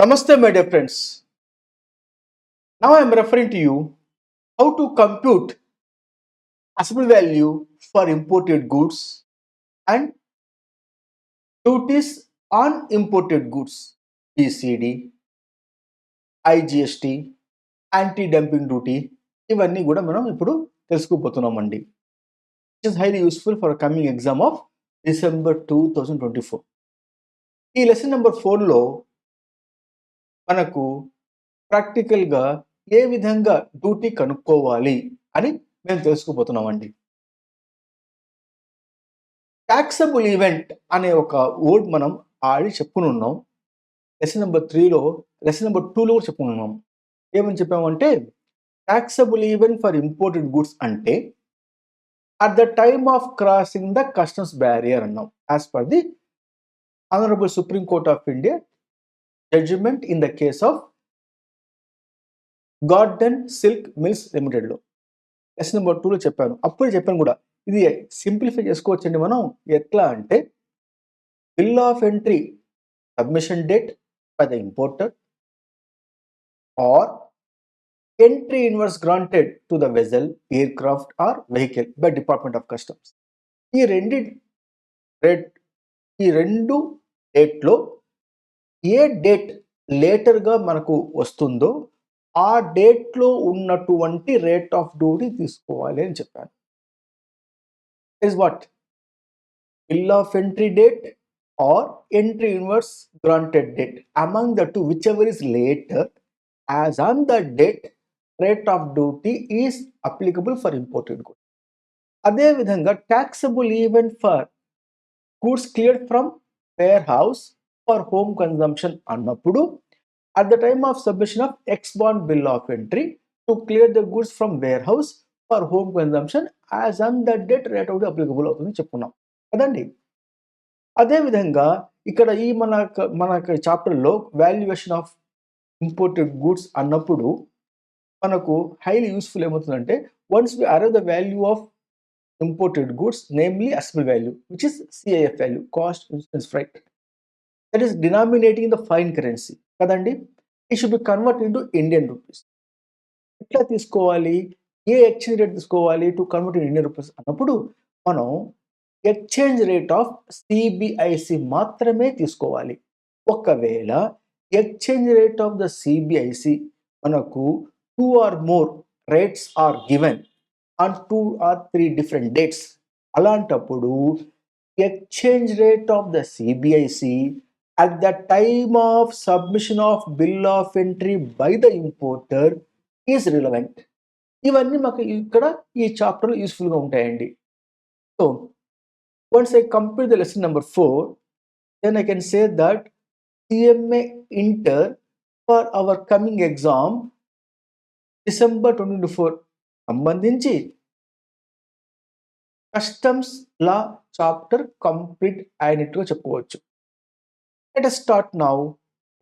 Namaste, my dear friends. Now I am referring to you how to compute assessable value for imported goods and duties on imported goods, BCD, IGST, anti dumping duty ఇవన్నీ కూడా మనం ఇప్పుడు తెలుసుకోబోతున్నామండి. It is highly useful for coming exam of December 2024. ఈ lesson number 4లో మనకు ప్రాక్టికల్గా ఏ విధంగా duty కనుక్కోవాలి అని మేము తెలుసుకోబోతున్నామండి. టాక్సబుల్ ఈవెంట్ అనే ఒక వర్డ్ మనం ఆల్రెడీ చెప్పుకుని ఉన్నాం. లెసన్ నెంబర్ 3లో, లెసన్ నెంబర్ 2లో కూడా చెప్పుకుని ఉన్నాం. ఏమని చెప్పామంటే taxable event for imported goods అంటే at the time of crossing the customs barrier అన్నాం. As per the honourable supreme court of India judgement in the case of Garden Silk Mills లిమిటెడ్లో lesson number 2లో చెప్పాను. అప్పుడే చెప్పాను కూడా, ఇది simplify చేసుకోవచ్చండి. మనం ఎట్లా అంటే bill of entry submission date by the importer or entry invoice granted to the vessel, aircraft or vehicle by Department of Customs. ఈ రెండు డేట్లో ఏ డేట్ లేటర్గా మనకు వస్తుందో ఆ డేట్లో ఉన్నటువంటి రేట్ ఆఫ్ డ్యూటీ తీసుకోవాలి అని చెప్పాను. Is what bill of entry date or entry invoice granted date. Among the two, whichever is later, as on the date, rate of duty is applicable for imported goods. అదే విధంగా taxable event for goods cleared from warehouse for home consumption అన్నప్పుడు at the time of submission of ex-bond bill of entry to clear the goods from warehouse for home consumption as on the date rate of applicable అవుతుంది చెప్పుకున్నాం కదండి. అదేవిధంగా ఇక్కడ ఈ మనకు చాప్టర్లో valuation of imported goods అన్నప్పుడు మనకు హైలీ యూస్ఫుల్ ఏమవుతుందంటే once we arrive the value of imported goods namely assessable value which is CIF value, cost insurance freight, that is denominating the foreign currency కదండి. It should be convert into Indian rupees. ఎట్లా తీసుకోవాలి, ఏ exchange rate తీసుకోవాలి to convert in Indian rupees అన్నప్పుడు మనం exchange rate of CBIC మాత్రమే తీసుకోవాలి. ఒకవేళ exchange rate of the CBIC మనకు 2 or more rates are given on 2 or 3 different dates, అలాంటప్పుడు exchange rate of the CBIC at the time of submission of bill of entry by the importer is relevant. ఇవన్నీ మాకు ఇక్కడ ఈ చాప్టర్లో యూస్ఫుల్గా ఉంటాయండి. So once I complete the lesson number 4, then I can say that CMA Inter for our coming exam December 2024 సంబంధించి customs లా chapter complete అయినట్టుగా చెప్పుకోవచ్చు. Let us start now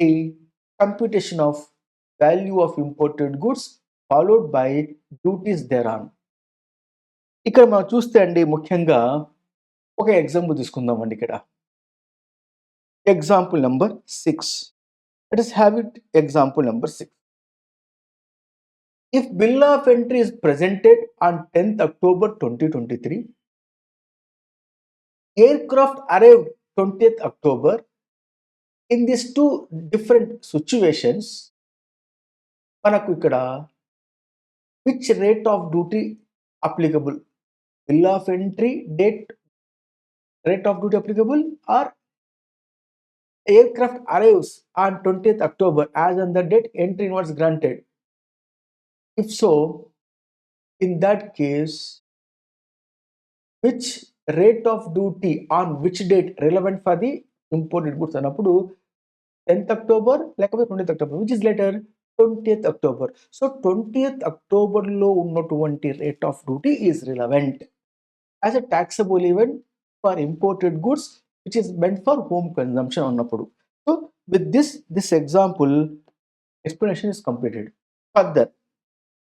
the computation of value of imported goods followed by duties thereon. ఇక్కడ మనం చూస్తే అండి ముఖ్యంగా ఒక example తీసుకుందామండి. ఇక్కడ example number 6. Let us have it example number 6. If bill of entry is presented on 10th October 2023, aircraft arrived 20th October. In these two different situations, మనకు ఇక్కడ which rate of duty applicable? Bill of entry date rate of duty applicable or aircraft arrives on 20th October as on the date entry invoice granted? If so, in that case, which rate of duty on which date relevant for the imported goods అన్నప్పుడు 10th October లేకపోతే 20th October, which is later 20th October. So 20th October లో ఉన్నటువంటి rate of duty is relevant as a taxable event for imported goods which is meant for home consumption అన్నప్పుడు. So with this example explanation is completed. Further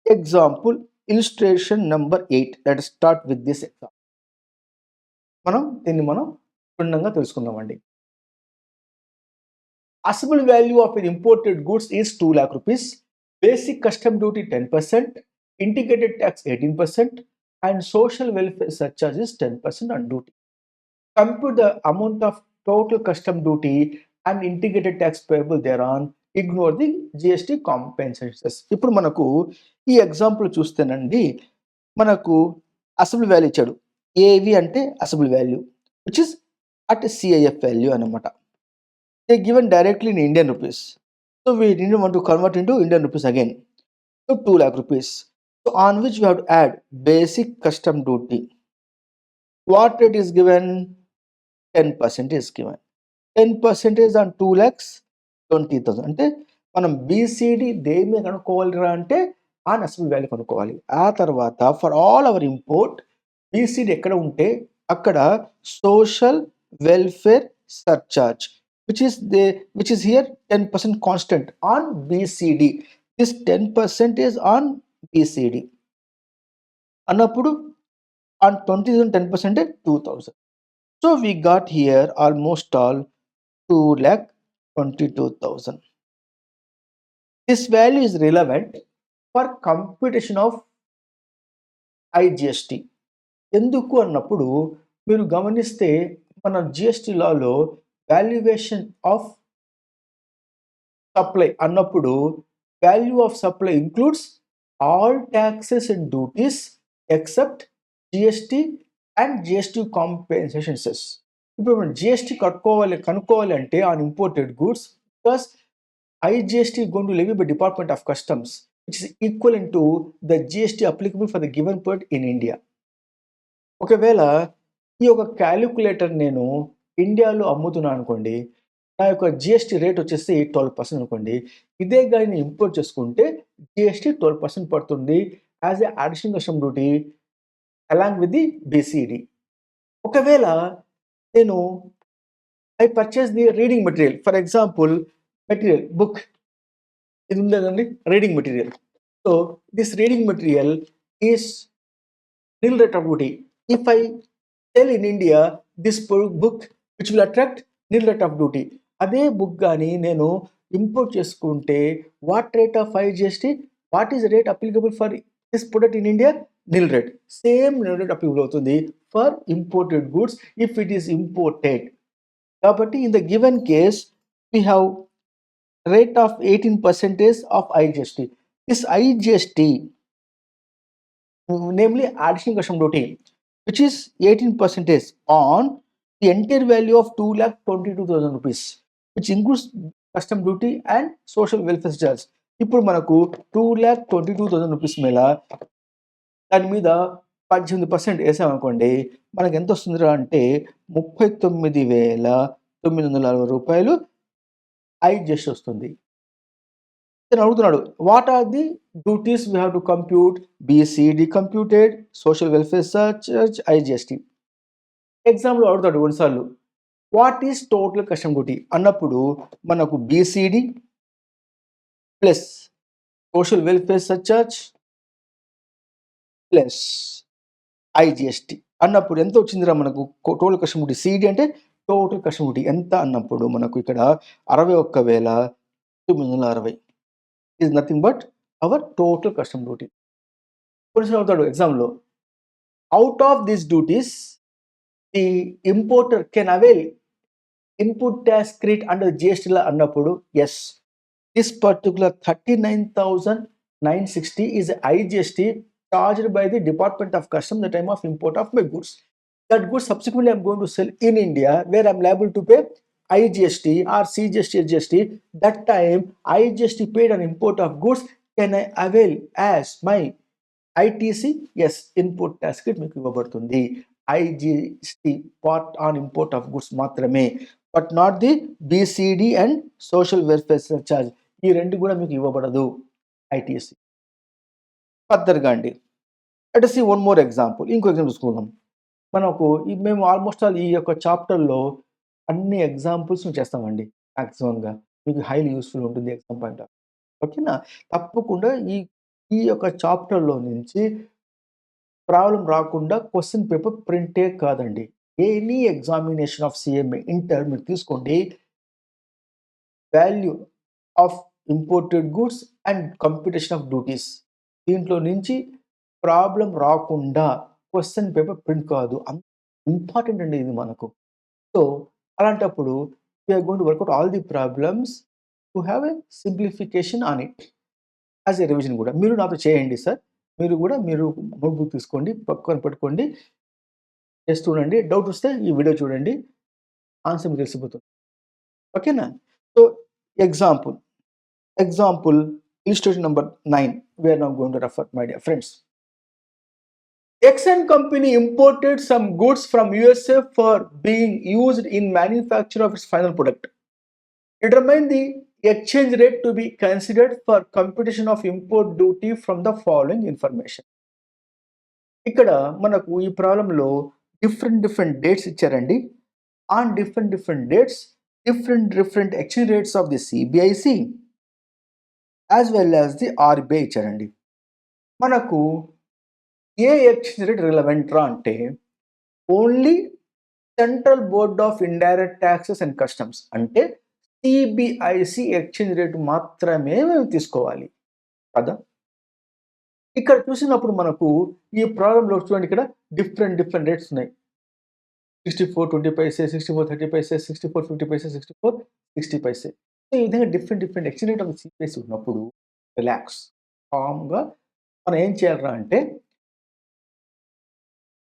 example illustration number 8. Let us start with this example. దీన్ని మనం క్షుణ్ణంగా తెలుసుకుందామండి. Assessable value of an imported goods is 2 lakh rupees, basic custom duty 10%, integrated tax 18%, and social welfare surcharge is 10% on duty. Compute the amount of total custom duty and integrated tax payable thereon, ignore the GST compensations. ఇప్పుడు మనకు ఈ example చూస్తేనండి మనకు assembly value ఇచ్చాడు. ఏవి అంటే assembly value which is at CIF value అన్నమాట. They given directly in Indian rupees. So we didn't want to convert into Indian rupees again. So 2 lakh rupees. So on which we have to add basic custom duty. What rate is given? 10% is given. 10% on 2 lakhs 20,000. అంటే మనం BCD దేని మీద కనుక్కోవాలిరా అంటే ఆ assembly value కనుక్కోవాలి. ఆ తర్వాత for all our import BCD ఎక్కడ ఉంటే అక్కడ social welfare surcharge which is here 10% constant on BCD. This 10% is on BCD. అన్నప్పుడు on 20,000 10% 2,000. So we got here almost all 2,22,000. This value is relevant for computation of IGST. ఎందుకు అన్నప్పుడు మీరు గమనిస్తే మన GST లాలో వాల్యుయేషన్ ఆఫ్ సప్లై అన్నప్పుడు value of supply includes all taxes and duties except GST and GST compensation cess. ఇప్పుడు మనం GST కనుక్కోవాలి అంటే on imported goods because IGST is going to levy by Department of Customs, which is equivalent to the GST applicable for the given period in India. ఒకవేళ ఈ యొక్క calculator నేను ఇండియాలో అమ్ముతున్నాను అనుకోండి, నా యొక్క జిఎస్టీ రేట్ వచ్చేసి 12% అనుకోండి. ఇదే కానీ నేను ఇంపోర్ట్ చేసుకుంటే జిఎస్టీ 12% పడుతుంది as a additional custom duty along with the BCD. ఒకవేళ నేను I purchase the reading material, for example material book ఇది ఉంది కదండి reading material. So this reading material is nil rate of duty. If I sell in India this book which will attract nil rate of duty, అదే book కానీ నేను import చేసుకుంటే what rate of IGST, what is rate applicable for this product in India? Nil rate. Same nil rate applicable అవుతుంది for imported goods if it is imported. కాబట్టి in the given case we have rate of 18% of IGST. This IGST, namely additional custom duty, which is 18% on the entire value of 2,22,000 rupees, which includes custom duty and social welfare charge. ఇప్పుడు మనకు 2,22,000 rupees మీద దాని మీద 18% వేసామనుకోండి, మనకు ఎంత వస్తుందిరా అంటే 39,960 రూపాయలు IGST వస్తుంది. నేను అడుగుతున్నాడు what are the duties we have to compute? BCD computed, social welfare surcharge, IGST. ఎగ్జామ్లో అడుగుతాడు కొన్నిసార్లు what is total custom duty అన్నప్పుడు మనకు BCD plus social welfare surcharge plus IGST అన్నప్పుడు ఎంత వచ్చిందిరా మనకు టోటల్ కస్టమ్ డ్యూటీ? సిడి అంటే టోటల్ కస్టమ్ డ్యూటీ ఎంత అన్నప్పుడు మనకు ఇక్కడ 61,960 is nothing but our total custom duty. Question అవుతాడు ఎగ్జామ్లో, out of these duties the importer can avail input tax credit under GST law అన్నప్పుడు yes, this particular 39,960 is IGST charged by the Department of Customs at the time of import of my goods. That goods subsequently I'm going to sell in India where I'm liable to pay IGST or CGST, GST. That time IGST paid on import of goods can I avail as my ITC? Yes, input tax credit మీకు ఇవ్వబడుతుంది. IGST part on import of goods మాత్రమే, but not the BCD and social welfare surcharge. ఈ రెండు కూడా మీకు ఇవ్వబడదు ITC. ఫర్దర్గా అండి let us see one more example. ఇంకో ఎగ్జాంపుల్ చూసుకుందాం. మనకు మేము ఆల్మోస్ట్ ఆల్ ఈ యొక్క చాప్టర్లో అన్ని ఎగ్జాంపుల్స్ చేస్తామండి. మ్యాక్సిమంగా మీకు హైలీ యూస్ఫుల్ ఉంటుంది ఎగ్జామ్ పాయింట్ ఆఫ్. ఓకేనా? తప్పకుండా ఈ ఈ యొక్క చాప్టర్లో నుంచి ప్రాబ్లం రాకుండా క్వశ్చన్ పేపర్ ప్రింటే కాదండి, any examination of CMA inter మీరు తీసుకోండి, value of imported goods and computation of duties. దీంట్లో నుంచి ప్రాబ్లమ్ రాకుండా క్వెషన్ పేపర్ ప్రింట్ కాదు. అంత ఇంపార్టెంట్ అండి ఇది మనకు. సో, అలాంటప్పుడు we are going to work out all the problems to have a simplification on it. As a revision గూడా. మీరు నాతో చేయండి సార్. మీరు నోట్‌బుక్ తీసుకోండి, పక్కన పెట్టుకోండి. టెస్ట్ చూడండి. డౌట్ వస్తే ఈ వీడియో చూడండి. ఆన్సర్ మీకు తెలిసిపోతుంది. ఓకేనా? So, example, example illustration number 9 we are now going to refer, my dear friends. XN company imported some goods from USA for being used in manufacture of its final product. Determine the exchange rate to be considered for computation of import duty from the following information. ఇక్కడ మనకు ఈ ప్రాబ్లంలో different dates ఇచ్చారండి. On different dates different exchange rates of the CBIC as well as the RBI ఇచ్చారండి. మనకు ఏ exchange rate relevant రా అంటే only central board of indirect taxes and customs అంటే సిబిఐసి ఎక్స్చేంజ్ రేట్ మాత్రమే మేము తీసుకోవాలి కదా. ఇక్కడ చూసినప్పుడు మనకు ఈ ప్రాబ్లంలో చూడండి, ఇక్కడ డిఫరెంట్ రేట్స్ ఉన్నాయి. 64 20 పైసే, 64 30 పైసే, 64 50 పైసే, 64 60 పైసే. సో ఈ విధంగా different exchange rate of CBIC ఉన్నప్పుడు రిలాక్స్ కామ్‌గా మనం ఏం చేయాలిరా అంటే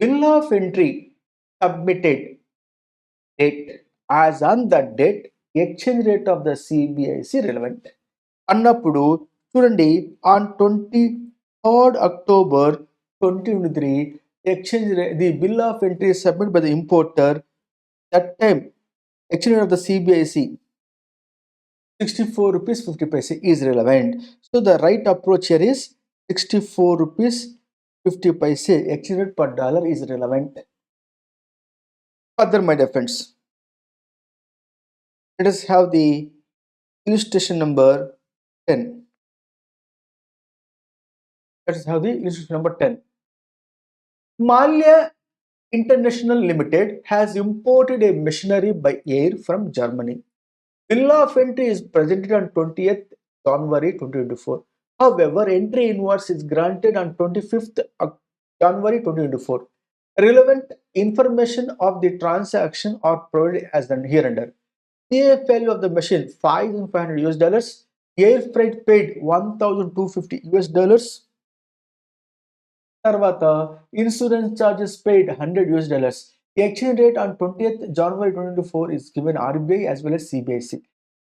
bill of entry submitted date as on that date exchange rate of the CBIC relevant అన్నప్పుడు చూడండి, on 23rd October 2023 exchange rate, the bill of entry is submitted by the importer. That time exchange rate of the CBIC 64 rupees 50 paise is relevant. So the right approach here is 64 rupees 50 paise exchange rate per dollar is relevant. Further, my dear friends, let us have the illustration number 10. Let us have the illustration number 10. Malya International Limited has imported a machinery by air from Germany. Bill of entry is presented on 20th January 2024. However, entry invoice is granted on 25th January 2024. Relevant information of the transaction are provided as hereunder. CF value of the machine $5,500. Air freight paid $1,250. తర్వాత insurance charges paid $100. Exchange rate on 20th January 2024 is given RBI as well as CBIC.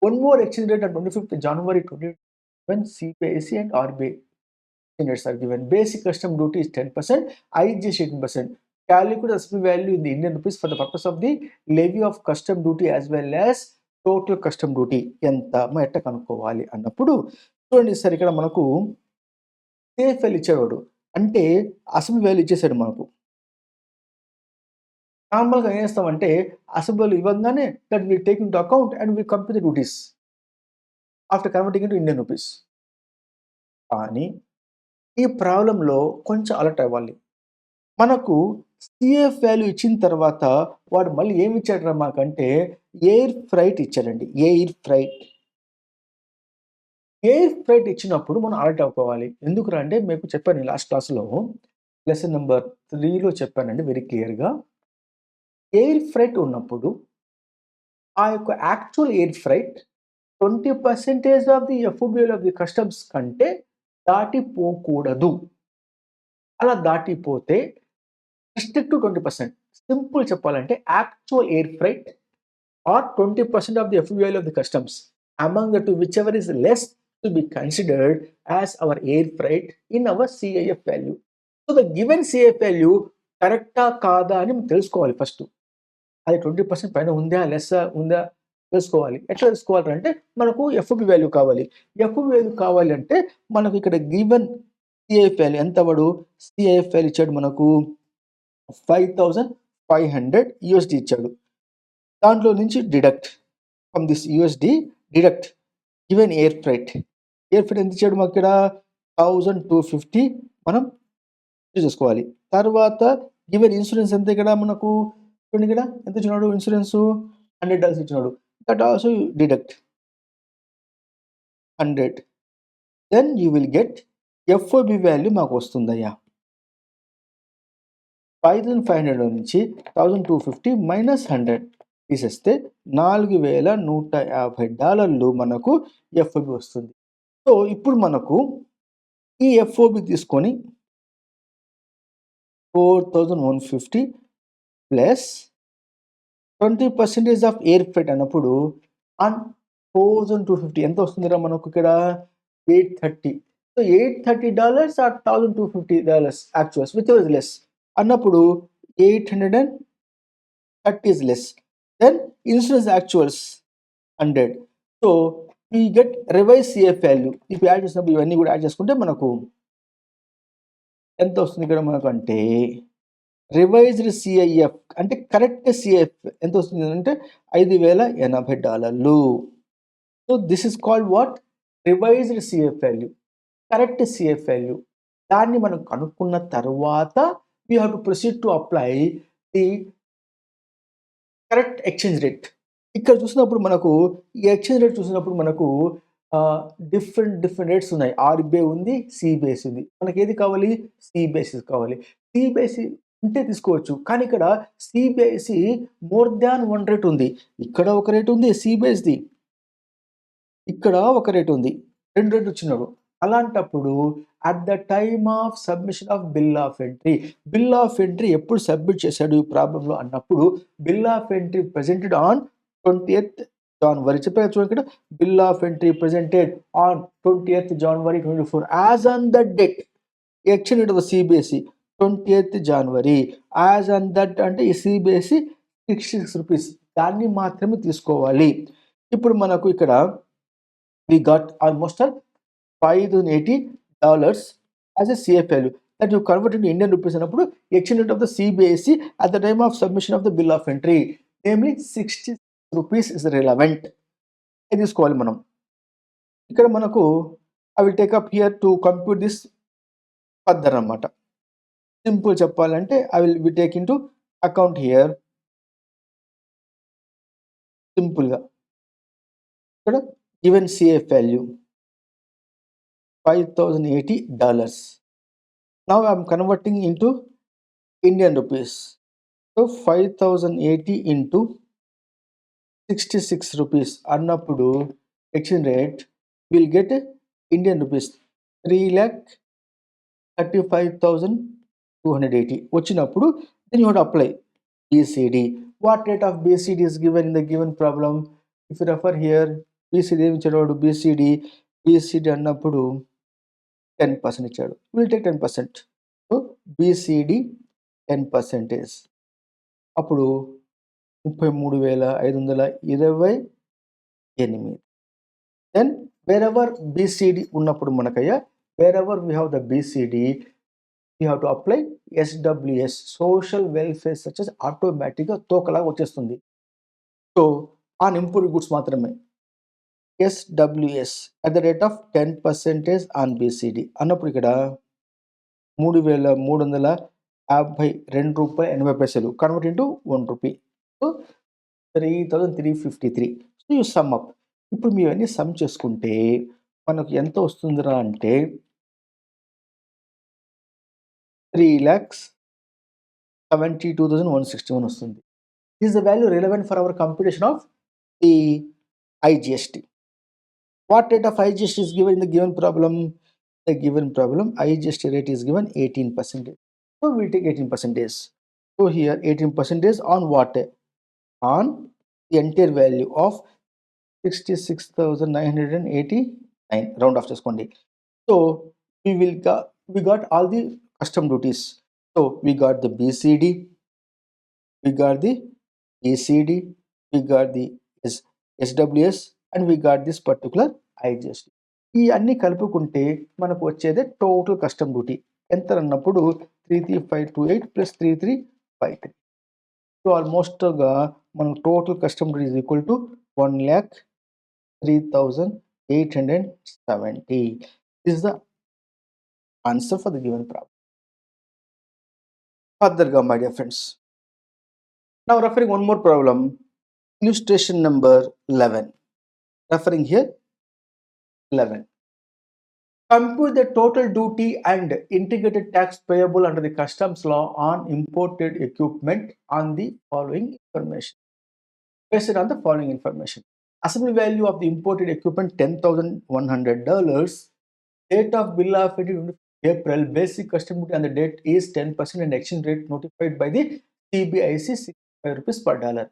One more exchange rate on 25th January 2024 CBIC and RBI exchange rates are given. Basic custom duty is 10%, IGST 18%. Calculate the value in the Indian rupees for the purpose of the levy of custom duty as well as total custom duty. ఎంత ఎట్ట కనుక్కోవాలి అన్నప్పుడు చూడండి sir, ఇక్కడ మనకు CFL ఇచ్చేవాడు అంటే assembly value ఇచ్చేసాడు మనకు. నార్మల్‌గా ఏం చేస్తామంటే అసెంబ్లీ వాల్యూ ఇవ్వంగానే that will take into account and will compute the duties after converting into Indian rupees. కానీ ఈ ప్రాబ్లంలో కొంచెం అలర్ట్ అవ్వాలి. మనకు సిఎఫ్ వాల్యూ ఇచ్చిన తర్వాత వాడు మళ్ళీ ఏమి ఇచ్చాడురా మాకంటే ఎయిర్ ఫ్రైట్ ఇచ్చాడండి. ఎయిర్ ఫ్రైట్ ఇచ్చినప్పుడు మనం అలర్ట్ అవ్వుకోవాలి. ఎందుకురా అంటే మీకు చెప్పాను లాస్ట్ క్లాస్‌లో లెసన్ నెంబర్ 3లో చెప్పానండి వెరీ క్లియర్‌గా. ఎయిర్ ఫ్రైట్ ఉన్నప్పుడు ఆ యొక్క actual air freight 20% of the FOBL of the customs కంటే దాటిపోకూడదు. అలా దాటిపోతే రిస్ట్రిక్ట్ టు 20%. సింపుల్ చెప్పాలంటే actual air freight or 20% of the FOBL of the customs among the two whichever is less to be considered as our air freight in our CIF value. So the given CIF value కరెక్టా కాదా అని తెలుసుకోవాలి first. అది 20% పైన ఉందా లెస్సా ఉందా తెలుసుకోవాలి. ఎట్లా తెలుసుకోవాలంటే మనకు ఎఫ్ఓబి వాల్యూ కావాలి. ఎఫ్ఓబి వాల్యూ కావాలి అంటే మనకు ఇక్కడ గివెన్ సిఐఎఫ్ వాల్యూ ఎంత వాడు సిఐఎఫ్ వాల్యూ ఇచ్చాడు మనకు $5,500 ఇచ్చాడు. దాంట్లో నుంచి deduct from this USD deduct given air freight ఎంత ఇచ్చాడు మాకు ఇక్కడ 1,250 మనం చూసుకోవాలి. తర్వాత గివెన్ ఇన్సూరెన్స్ ఎంత ఇక్కడ మనకు చూడండి, ఇక్కడ ఎంత ఇచ్చినాడు ఇన్సూరెన్స్ $100 ఇచ్చినాడు. That also deduct. 100. Then you will get FOB value మాకు వస్తుందయ్యా. 5500 నుంచి 1250 మైనస్ 100 తీసేస్తే $4150 మనకు FOB వస్తుంది. సో ఇప్పుడు మనకు ఈ FOB తీసుకొని 4150 ప్లస్ 20% ఆఫ్ ఎయిర్ ఫ్reight అన్నప్పుడు 1250 ఎంత వస్తుందిరా మనకు ఇక్కడ 830. So $830 or $1250 actuals whichever is less అన్నప్పుడు 830 is less. Then insurance actuals 100. So we get revised CF value. ఇప్పుడు యాడ్ చేసినప్పుడు ఇవన్నీ కూడా యాడ్ చేసుకుంటే మనకు ఎంత వస్తుంది ఇక్కడ మనకు అంటే రివైజ్డ్ CIF అంటే కరెక్ట్ CIF ఎంత వస్తుంది అంటే $5080. So this is called what revised CF value, correct CF value. దాన్ని మనం కనుక్కున్న తర్వాత we have to proceed to apply the correct exchange rate. ఇక్కడ చూసినప్పుడు మనకు ఈ ఎక్స్చేంజ్ రేట్ చూసినప్పుడు మనకు డిఫరెంట్ రేట్స్ ఉన్నాయి. ఆర్బిఐ ఉంది, సిబిఎస్ ఉంది. మనకి ఏది కావాలి? సిబిఎస్ఈ కావాలి. సిబిఎస్ఈ ఉంటే తీసుకోవచ్చు, కానీ ఇక్కడ సిబిఎస్ఈ మోర్ దాన్ 1 రేట్ ఉంది. ఇక్కడ ఒక రేట్ ఉంది సిబిఎస్ది, ఇక్కడ ఒక రేట్ ఉంది, 2 రేట్ వచ్చినాడు. అలాంటప్పుడు at the time of submission of bill of entry ఎప్పుడు సబ్మిట్ చేశాడు ఈ ప్రాబ్లంలో అన్నప్పుడు bill of entry presented on 20th January. చెప్పారు చూడండి ఇక్కడ, bill of entry presented on 20th January 2024 as on that date. Exchange rate of CBSE 20th January as on that అంటే ఈ సిబిఎస్ఈ ₹66, దాన్ని మాత్రమే తీసుకోవాలి. ఇప్పుడు మనకు ఇక్కడ we got almost $580 as a CF value that you convert into Indian rupees అన్నప్పుడు exchange rate of the CBSE at the time of submission of the bill of entry, namely ₹60 is relevant. ఇది తీసుకోవాలి మనం. ఇక్కడ మనకు I will take up here to compute this further అన్నమాట. Simple చెప్పాలంటే I will be take into account here simple గా. ఇక్కడ given CF value $5080. Now I am converting into Indian rupees. So 5080 into ₹66 అన్నప్పుడు exchange rate will get Indian rupees 3,35,280 వచ్చినప్పుడు then you have to apply BCD. What rate of BCD is given in the given problem? If you refer here, BCD ఏమి ఇచ్చాడు? BCD అన్నప్పుడు 10% ఇచ్చాడు. Will take 10%. So BCD 10% అప్పుడు 33,528. Then where ever BCD ఉన్నప్పుడు మనకయ్యా wherever we have the BCD we have to apply SWS social welfare surcharge ఆటోమేటిక్గా తోకలాగా వచ్చేస్తుంది. సో ఆన్ ఇంపోర్ట్ గుడ్స్ మాత్రమే SWS at the rate of 10% on BCD అన్నప్పుడు ఇక్కడ ₹3,352.80 convert into ₹1. So 3,353. So you sum up. ఇప్పుడు మీరు అన్ని some చేసుకుంటే మనకు ఎంత వస్తుందిరా అంటే 3,72,161 వస్తుంది. Is the value relevant for hour computation of the IGST. What rate of IGST is given in the given problem? The given problem IGST rate is given 18%. So we'll take 18%. So here 18% on what? On the entire value of 66,989 round off చేసుకోండి. So we got all the custom duties. So we got the BCD, we got the ECD, we got the SWS and we got this particular IGST. ఈ అన్ని కలుపుకుంటే మనకు వచ్చేదే total custom duty ఎంత అన్నప్పుడు 33,528 plus 3353. So ఆల్మోస్ట్గా మనకు total custom duty is equal to 1,03,870. This is the answer for the given problem. ఫర్దర్గా my dear friends, now referring one more problem, illustration number 11. Referring here, 11. Compute the total duty and integrated tax payable under the customs law on imported equipment on the following information. Based on the following information. Assembly value of the imported equipment $10,100. Date of bill of April. Basic custom duty on the date is 10% and exchange rate notified by the CBIC 65 rupees per dollar.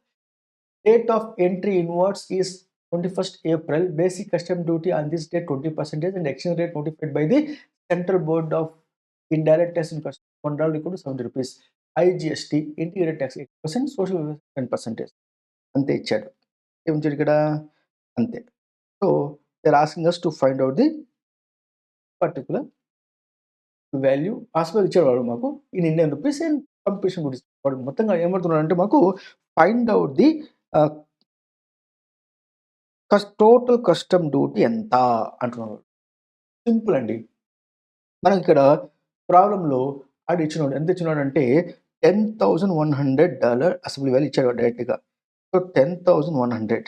Date of entry inwards is 21st April. Basic custom duty on this date 20% and exchange rate notified by the Central Board of Indirect Tax and Customs $1 equal to 70 rupees. IGST integrated tax 8%, social 10%. అంతే ఇచ్చాడు. ఏం ఇచ్చాడు ఇక్కడ? అంతే. So they are asking us to find out the particular value aspect ఇచ్చాడు వాడు మాకు in Indian rupees and competition గురించి వాడు మొత్తంగా ఏమడుతున్నాడు అంటే మాకు find out the total custom duty ఎంత అంటున్నాడు. సింపుల్ అండి. మనకి ఇక్కడ ప్రాబ్లంలో ఆడు ఇచ్చినాడు ఎంత ఇచ్చినాడు అంటే $10,100 అసెంబ్లీ వాల్యూ ఇచ్చాడు డైరెక్ట్గా. సో 10,100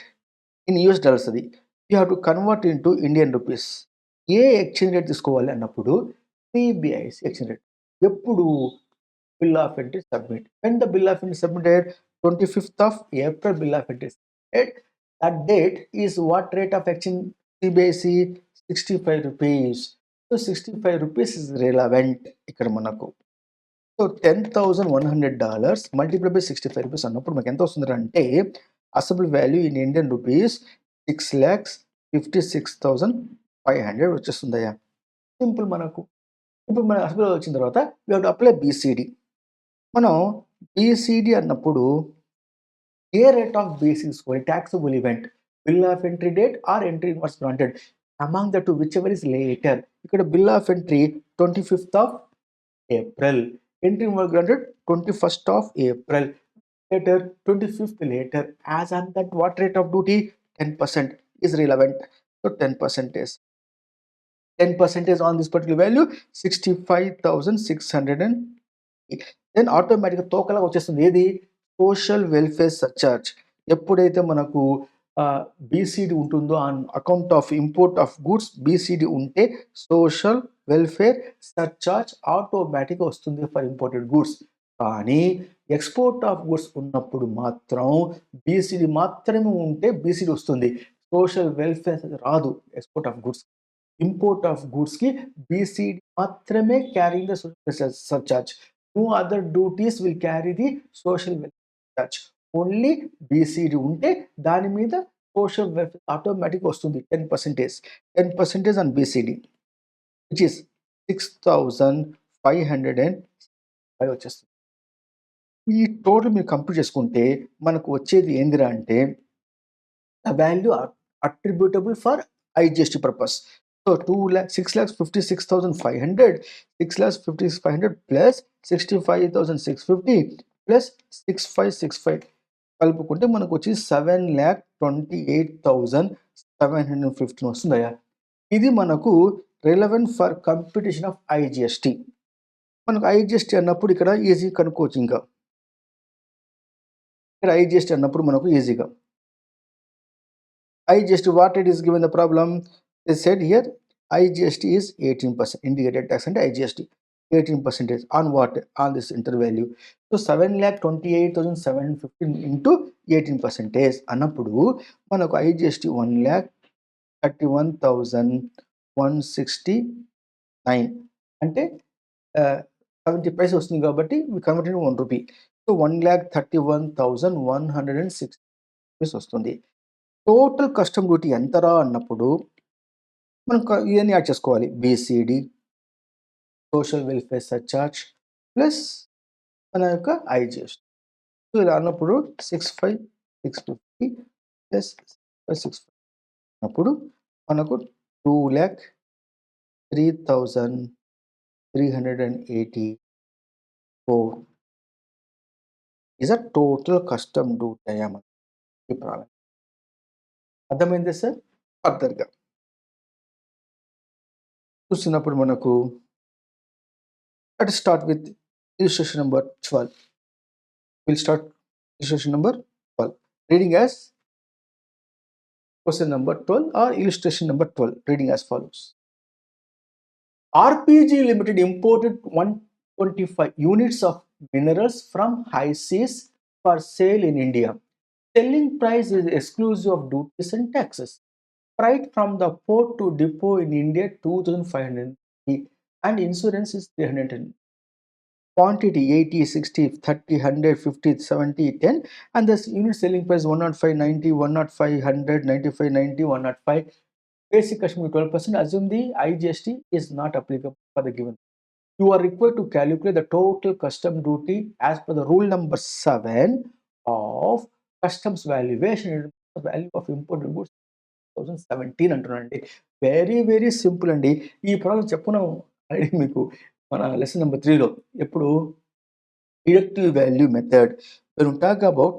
ఇన్ యూఎస్ డాలర్స్ అది you have to convert in to Indian rupees. A exchange rate తీసుకోవాలి అన్నప్పుడు CBIC ఎక్స్చేంజ్ రేట్. ఎప్పుడు bill of entry submit. When the bill of entry submitted 25th of April bill of entry submitted. That date is what rate of exchange CBIC 65 rupees. So 65 rupees is relevant ఇక్కడ మనకు. So $10,100 multiply by 65 rupees అన్నప్పుడు మనకు ఎంత వస్తుంది అంటే assembly value in Indian rupees 6,56,500 వచ్చేస్తుందయ్యా. Simple మనకు. ఇప్పుడు మన అసెంబ్లీ వచ్చిన తర్వాత we have to apply BCD. మనం BCD అన్నప్పుడు ఏ రేట్ ఆఫ్ బేస్ తీసుకోవాలి? Taxable event, bill of entry date or entry invoice granted among the two whichever is later. ఇక్కడ bill of entry 25th of April, entry invoice granted 21st of April, later 25th later. As on that, what rate of duty? 10% is relevant. So 10% on this particular value 65,600. Then ఆటోమేటిక్గా తోకలా వచ్చేస్తుంది ఏది? Social welfare surcharge. ఎప్పుడైతే మనకు BCD ఉంటుందో on account of import of goods BCD ఉంటే social welfare surcharge ఆటోమేటిక్గా వస్తుంది ఫర్ ఇంపోర్టెడ్ గూడ్స్. కానీ ఎక్స్పోర్ట్ ఆఫ్ గూడ్స్ ఉన్నప్పుడు మాత్రం BCD మాత్రమే ఉంటే BCD వస్తుంది. సోషల్ వెల్ఫేర్ రాదు export of goods. Import of గూడ్స్కి BCD మాత్రమే carrying the social surcharge. No other duties will carry the social welfare charge. Only BCD ఉంటే దాని మీద సోషల్ వెల్ఫేర్ ఆటోమేటిక్ వస్తుంది 10%. 10% ఆన్ BCD విచ్ ఇస్ 6,505 వచ్చేస్తుంది. ఈ టోటల్ మీరు కంప్యూట్ చేసుకుంటే మనకు వచ్చేది ఏందిరా అంటే value attributable for IGST purpose. So 6,56,500, 6,56,500 plus 65,650 plus 6565 కలుపుకుంటే మనకు వచ్చి 7,28,715 వస్తుందయ్యా. ఇది మనకు relevant for competition of IGST. మనకు IGST అన్నప్పుడు ఇక్కడ ఈజీ కనుక్కోవచ్చు. ఇంకా ఇక్కడ IGST అన్నప్పుడు మనకు ఈజీగా IGST what it is given the problem is said here IGST is 18%. Indicated tax and IGST 18% on what? On this intervalue. So 7,28,715 into 18% అన్నప్పుడు మనకు IGST 1,31,169 అంటే 70 పైసలు వస్తుంది కాబట్టి కన్వర్టెడ్ 1 రూపీ. సో 1,31,160 రూపీస్ వస్తుంది. టోటల్ కస్టమ్ డ్యూటీ ఎంతరా అన్నప్పుడు మనం ఇవన్నీ యాడ్ చేసుకోవాలి. BCD, social welfare surcharge plus మన యొక్క IGST. సో ఇలా అన్నప్పుడు 65,650 ప్లస్ 65 అన్నప్పుడు మనకు 2,03,384 is a total custom duty అయ్యా మనకి ప్రాబ్లం. అర్థమైంది సార్? ఫర్దర్గా చూసినప్పుడు మనకు let start with illustration number 12. We'll start illustration number 12. Reading as Question number 12 or illustration number 12, reading as follows. RPG Limited imported 125 units of minerals from high seas for sale in India. Selling price is exclusive of duties and taxes. Freight from the port to depot in India 2500 and insurance is 310. Quantity 80, 60, 30, 100, 50, 70, 10 and the unit selling price 105, 90, 105, 100, 95, 90, 105. Basic customer 12%. Assume the IGST is not applicable for the given. You are required to calculate the total custom duty as per the rule number 7 of customs valuation, the value of imported goods 2017 అంటున్నానండి. Very simple అండి. ఈ problem చెప్పుకున్నాం already మీకు మన lesson number 3లో. ఎప్పుడు deductive value method. When you talk about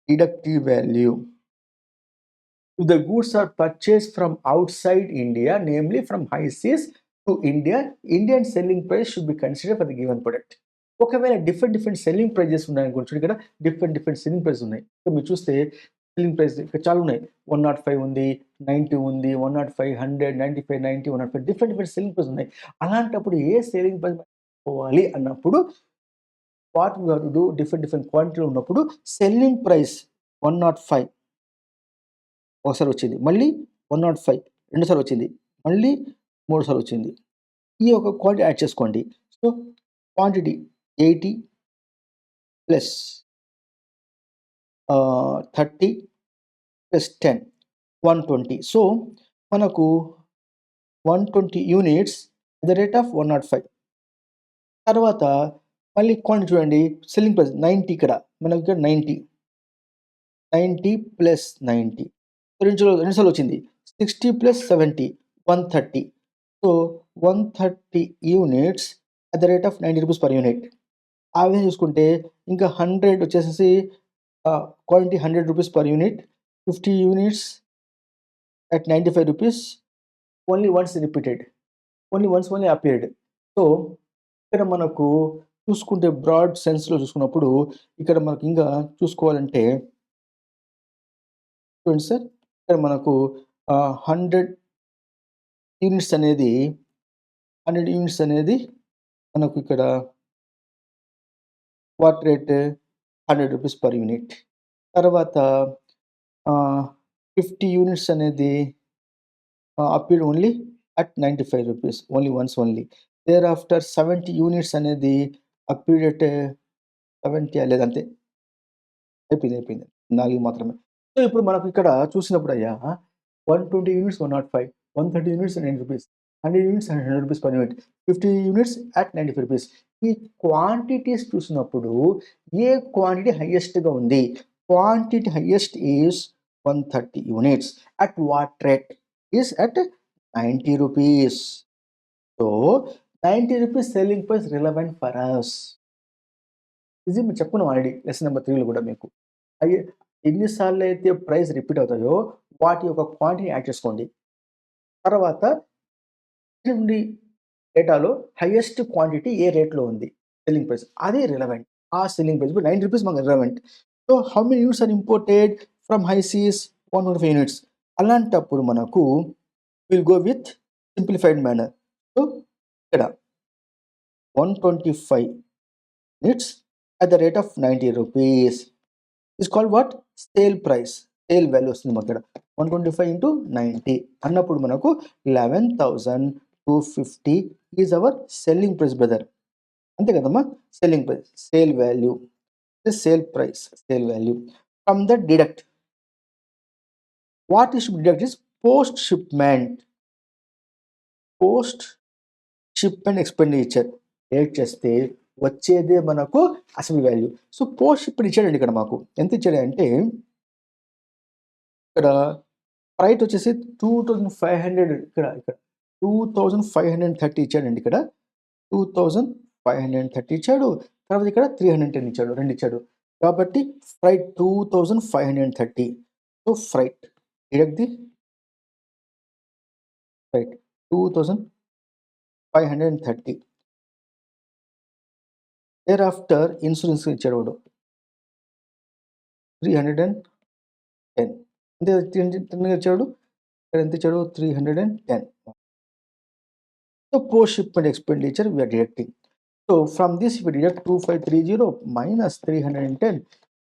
deductive value, if the goods are purchased from outside India, namely from high seas to India, Indian selling price should be considered for the given product. ఒకవేళ different selling prices ఉన్నాయనుకోండి, ఇక్కడ different selling price ఉన్నాయి. So మీరు చూస్తే selling price ఇక్కడ చాలా ఉన్నాయి. 105 ఉంది, 90 ఉంది, 105, 100, 95, 90, 105 డిఫరెంట్ సెల్లింగ్ ప్రైస్ ఉన్నాయి. అలాంటప్పుడు ఏ సెల్లింగ్ ప్రైస్ పోవాలి అన్నప్పుడు what you have to do, different క్వాంటిటీలో ఉన్నప్పుడు సెల్లింగ్ ప్రైస్ 105 ఒకసారి వచ్చింది, మళ్ళీ 105 రెండుసార్లు వచ్చింది, మళ్ళీ 3 సార్లు వచ్చింది. ఈ ఒక క్వాంటిటీ యాడ్ చేసుకోండి. So quantity 80 plus 30 plus 10 120. So మనకు 120 units at the rate of 105. తర్వాత మళ్ళీ క్వాంటిటీ చూడండి, సెల్లింగ్ ప్రైస్ 90, ఇక్కడ మనకి ఇక్కడ 90 ప్లస్ 90 రెండుసార్లు వచ్చింది. 60 plus 70 130. So 130 units at the rate of 90 rupees per unit. ఆ విధంగా చూసుకుంటే ఇంకా 100 వచ్చేసేసి quantity 100 rupees per unit, 50 units at 95 rupees. Only once repeated, only appeared. So ఇక్కడ మనకు చూసుకుంటే బ్రాడ్ సెన్స్లో చూసుకున్నప్పుడు ఇక్కడ మనకు ఇంకా చూసుకోవాలంటే చూడండి సార్, ఇక్కడ మనకు 100 యూనిట్స్ అనేది మనకు ఇక్కడ what rate 100 rupees per unit. తర్వాత 50 యూనిట్స్ అనేది appeared only at 95 rupees, only once only. Thereafter 70 units అనేది అపీర్డ్ అట్ 70 లేదంతే అయిపోయింది 4 మాత్రమే. సో ఇప్పుడు మనకు ఇక్కడ చూసినప్పుడు అయ్యా 120 units 105, 130 units 90 rupees, 100 units 100 rupees per unit, 50 units at 95 rupees. ఈ క్వాంటిటీస్ చూసినప్పుడు ఏ క్వాంటిటీ హైయెస్ట్గా ఉంది? Quantity highest is 130 units. At what rate? Is at 90 rupees. So 90 rupees selling price relevant for us. ఇది మీరు చెప్పుకున్నాం ఆల్రెడీ లెసన్ నెంబర్ 3లో కూడా మీకు. ఎన్నిసార్లు అయితే ప్రైస్ రిపీట్ అవుతాయో వాటి యొక్క క్వాంటిటీ యాడ్ చేసుకోండి. తర్వాత నుండి డేటాలో హైయెస్ట్ క్వాంటిటీ ఏ రేట్లో ఉంది సెల్లింగ్ ప్రైస్, అదే రిలవెంట్. ఆ సెల్లింగ్ ప్రైస్ ఇప్పుడు 90 రూపీస్ మనకు relevant. So how many units are imported from high seas? 125 units. అలాంటప్పుడు మనకు will go with simplified manner. So ఇక్కడ 125 units at the rate of 90 rupees is called what? Sale price. Sale value వస్తుంది మనకు ఇక్కడ 125 into 90 అన్నప్పుడు మనకు 11,250 is our selling price brother. అంతే కదమ్మా, selling price, sale value, sale price, sale value. From the deduct what is deduct is post shipment expenditure add చేస్తే వచ్చేదే మనకు అసలు వాల్యూ. సో పోస్ట్ ఇప్పుడు ఇచ్చాడండి ఇక్కడ మాకు ఎంత ఇచ్చాడు అంటే ఇక్కడ ప్రైట్ వచ్చేసి 2500, ఇక్కడ 2530 ఇచ్చాడండి. ఇక్కడ 2530 ఇచ్చాడు, తర్వాత ఇక్కడ 310 ఇచ్చాడు, 2 ఇచ్చాడు. కాబట్టి freight 2530. So freight deduct the freight 2530. Thereafter insurance ఇచ్చాడు వాడు 310 అంటే 10 ఇచ్చాడు. ఇక్కడ ఎంత ఇచ్చాడు? 310. So post shipment expenditure we are deducting. So from this we deduct 2530 minus 310,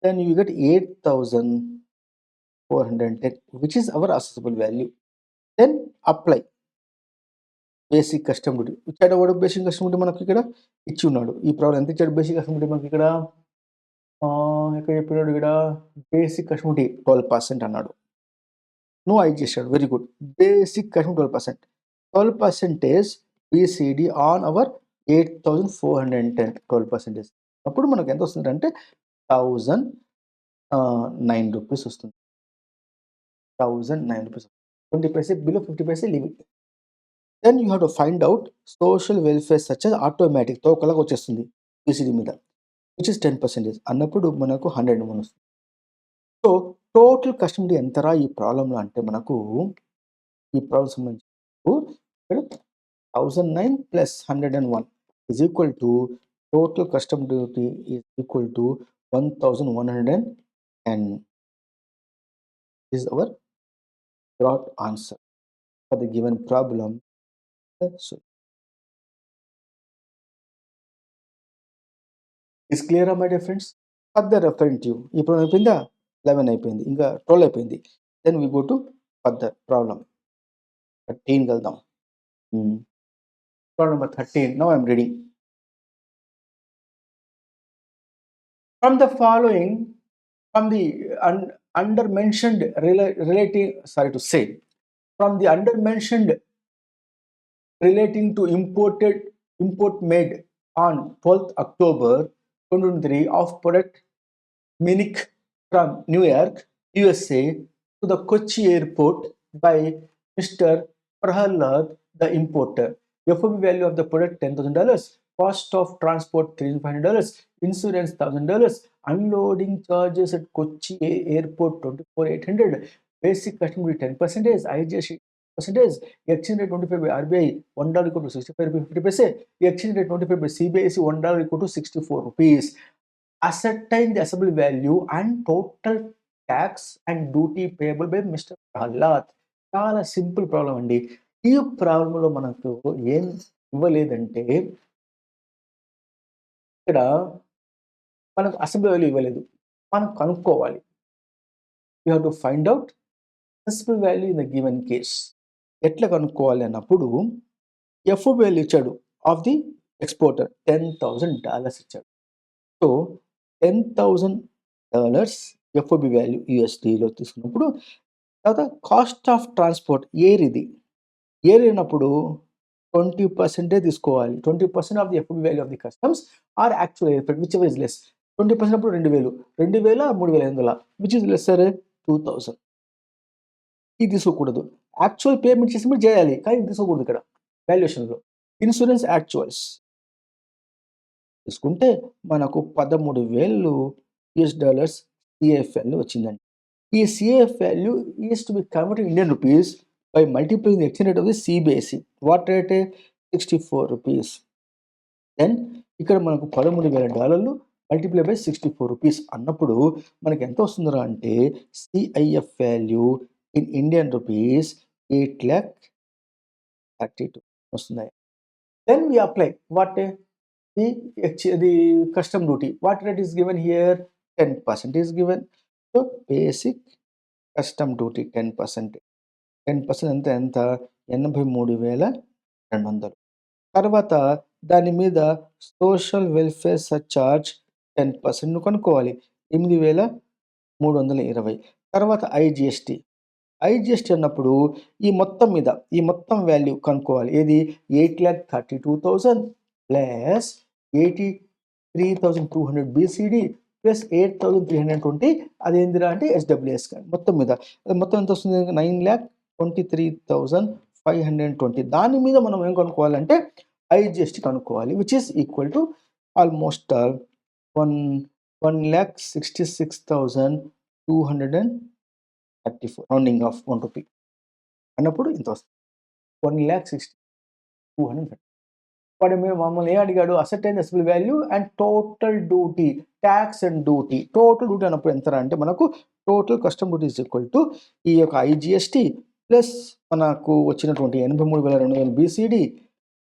then you get 8410, which is our assessable value. Then apply basic custom duty. ఇచ్చాడు వాడు basic custom duty మనకి ఇక్కడ ఇచ్చి ఉన్నాడు. ఈ ప్రాబ్లం ఎంత ఇచ్చాడు బేసిక్ కస్టమ్ డ్యూటీ మనకి ఇక్కడ? ఇక్కడ చెప్పినాడు ఇక్కడ బేసిక్ కస్టమ్ డ్యూటీ 12% అన్నాడు. నో ఐ చేశాడు. Very good. Basic custom 12%. 12% BCD on hour 8410 12%. అప్పుడు మనకు ఎంత వస్తుందంటే 1009 రూపీస్ వస్తుంది. 1009 rupees. 20 paise below 50 paise leave it. Then you have to find out social welfare such as automatic తోకలాగా వచ్చేస్తుంది BCD మీద, విచ్ ఇస్ 10% అన్నప్పుడు మనకు 101 వస్తుంది. సో టోటల్ కస్టమ్ డ్యూటీ ఎంతరా ఈ ప్రాబ్లంలో అంటే మనకు ఈ ప్రాబ్లం సంబంధించి ఇక్కడ 1009 plus 101 is equal to total custom duty is equal to 1110. This is our broad answer for the given problem. So is clear, my dear friends? Further referring to ఈ problem అయిపోయిందా? 11 అయిపోయింది, ఇంకా 12 అయిపోయింది. Then we go to further problem 13 వెళ్దాం. Problem number 13. Now I am reading. From the following, from the under-mentioned relating, sorry to say, from the under-mentioned relating to import made on 12th October 2023 of product Munich from New York, USA to the Kochi airport by Mr. Prahalad, the importer. FOB value of the product $10,000, cost of transport $3,500, insurance $1,000, unloading charges at Kochi airport 24,800, basic custom duty 10%, IGST percentage, exchange rate 25 by RBI $1 equal to 65 rupees 50 paise, exchange rate 25 by CBIC $1 equal to 64 rupees. Ascertain the assessable value and total tax and duty payable by Mr. Prahalad. చాలా simple problem అండి. ఈ ప్రాబ్లంలో మనకు ఏం ఇవ్వలేదంటే ఇక్కడ మనకు assembly value ఇవ్వలేదు, మనం కనుక్కోవాలి. You have to find out assessable value in the given case. ఎట్లా కనుక్కోవాలి అన్నప్పుడు ఎఫ్ఓబి వాల్యూ ఇచ్చాడు ఆఫ్ ది ఎక్స్పోర్టర్ $10,000 ఇచ్చాడు. సో $10,000 ఎఫ్ఓబి వాల్యూ యూఎస్డీలో తీసుకున్నప్పుడు, తర్వాత కాస్ట్ ఆఫ్ ట్రాన్స్పోర్ట్ ఎయిర్, ఇది ఎయిర్ అయినప్పుడు 20% తీసుకోవాలి. 20% of the FOB value of the customs or actual airport whichever is less. 20% అప్పుడు 2,000, 3,500, విచ్ ఇస్ లెస్సర్ 2,000. ఇది తీసుకోకూడదు. యాక్చువల్ పేమెంట్ చేసినప్పుడు చేయాలి, కానీ తీసుకోకూడదు ఇక్కడ వాల్యుయేషన్లో. ఇన్సూరెన్స్ యాక్చువల్స్ తీసుకుంటే మనకు $13,000 సిఏఎఫ్ వాల్యూ వచ్చిందండి. ఈ CaF value is to be converted Indian rupees by multiplying the exchange rate of the CBIC. What rate? 64 rupees. Then ఇక్కడ మనకు $13,000 మల్టిప్లై బై 64 రూపీస్ అన్నప్పుడు మనకి ఎంత వస్తుందిరా అంటే CIF value in Indian rupees 8,32,000 వస్తుంది. Then we apply what the custom duty. What rate is given here? 10% is given. So basic custom duty 10%. 10% అంటే ఎంత? 83,200. తర్వాత దాని మీద సోషల్ వెల్ఫేర్ సర్చార్జ్ 10% కనుక్కోవాలి, 8,320. తర్వాత ఐజిఎస్టి అన్నప్పుడు ఈ మొత్తం మీద ఈ మొత్తం వాల్యూ కనుక్కోవాలి. ఏది? 8,32,000 ప్లస్ 83,200 BCD ప్లస్ 8,320. అదేందిరా అంటే SWS. మొత్తం మీద మొత్తం ఎంత వస్తుంది? 9,23,520. దాని మీద మనం ఏం కనుక్కోవాలంటే ఐజిఎస్టి కనుక్కోవాలి, which is equal to almost 1,66,234, rounding off 1 rupee అన్నప్పుడు ఇంత వస్తుంది. 1,60,230. వాడు మమ్మల్ని ఏం అడిగాడు? Ascertain assessable value and total duty, talks and duty. Total duty అన్నప్పుడు ఎంతరా అంటే మనకు total custom duty is equal to ఈ యొక్క ఐజీఎస్టీ ప్లస్ మనకు వచ్చినటువంటి 83,200 బీసీడీ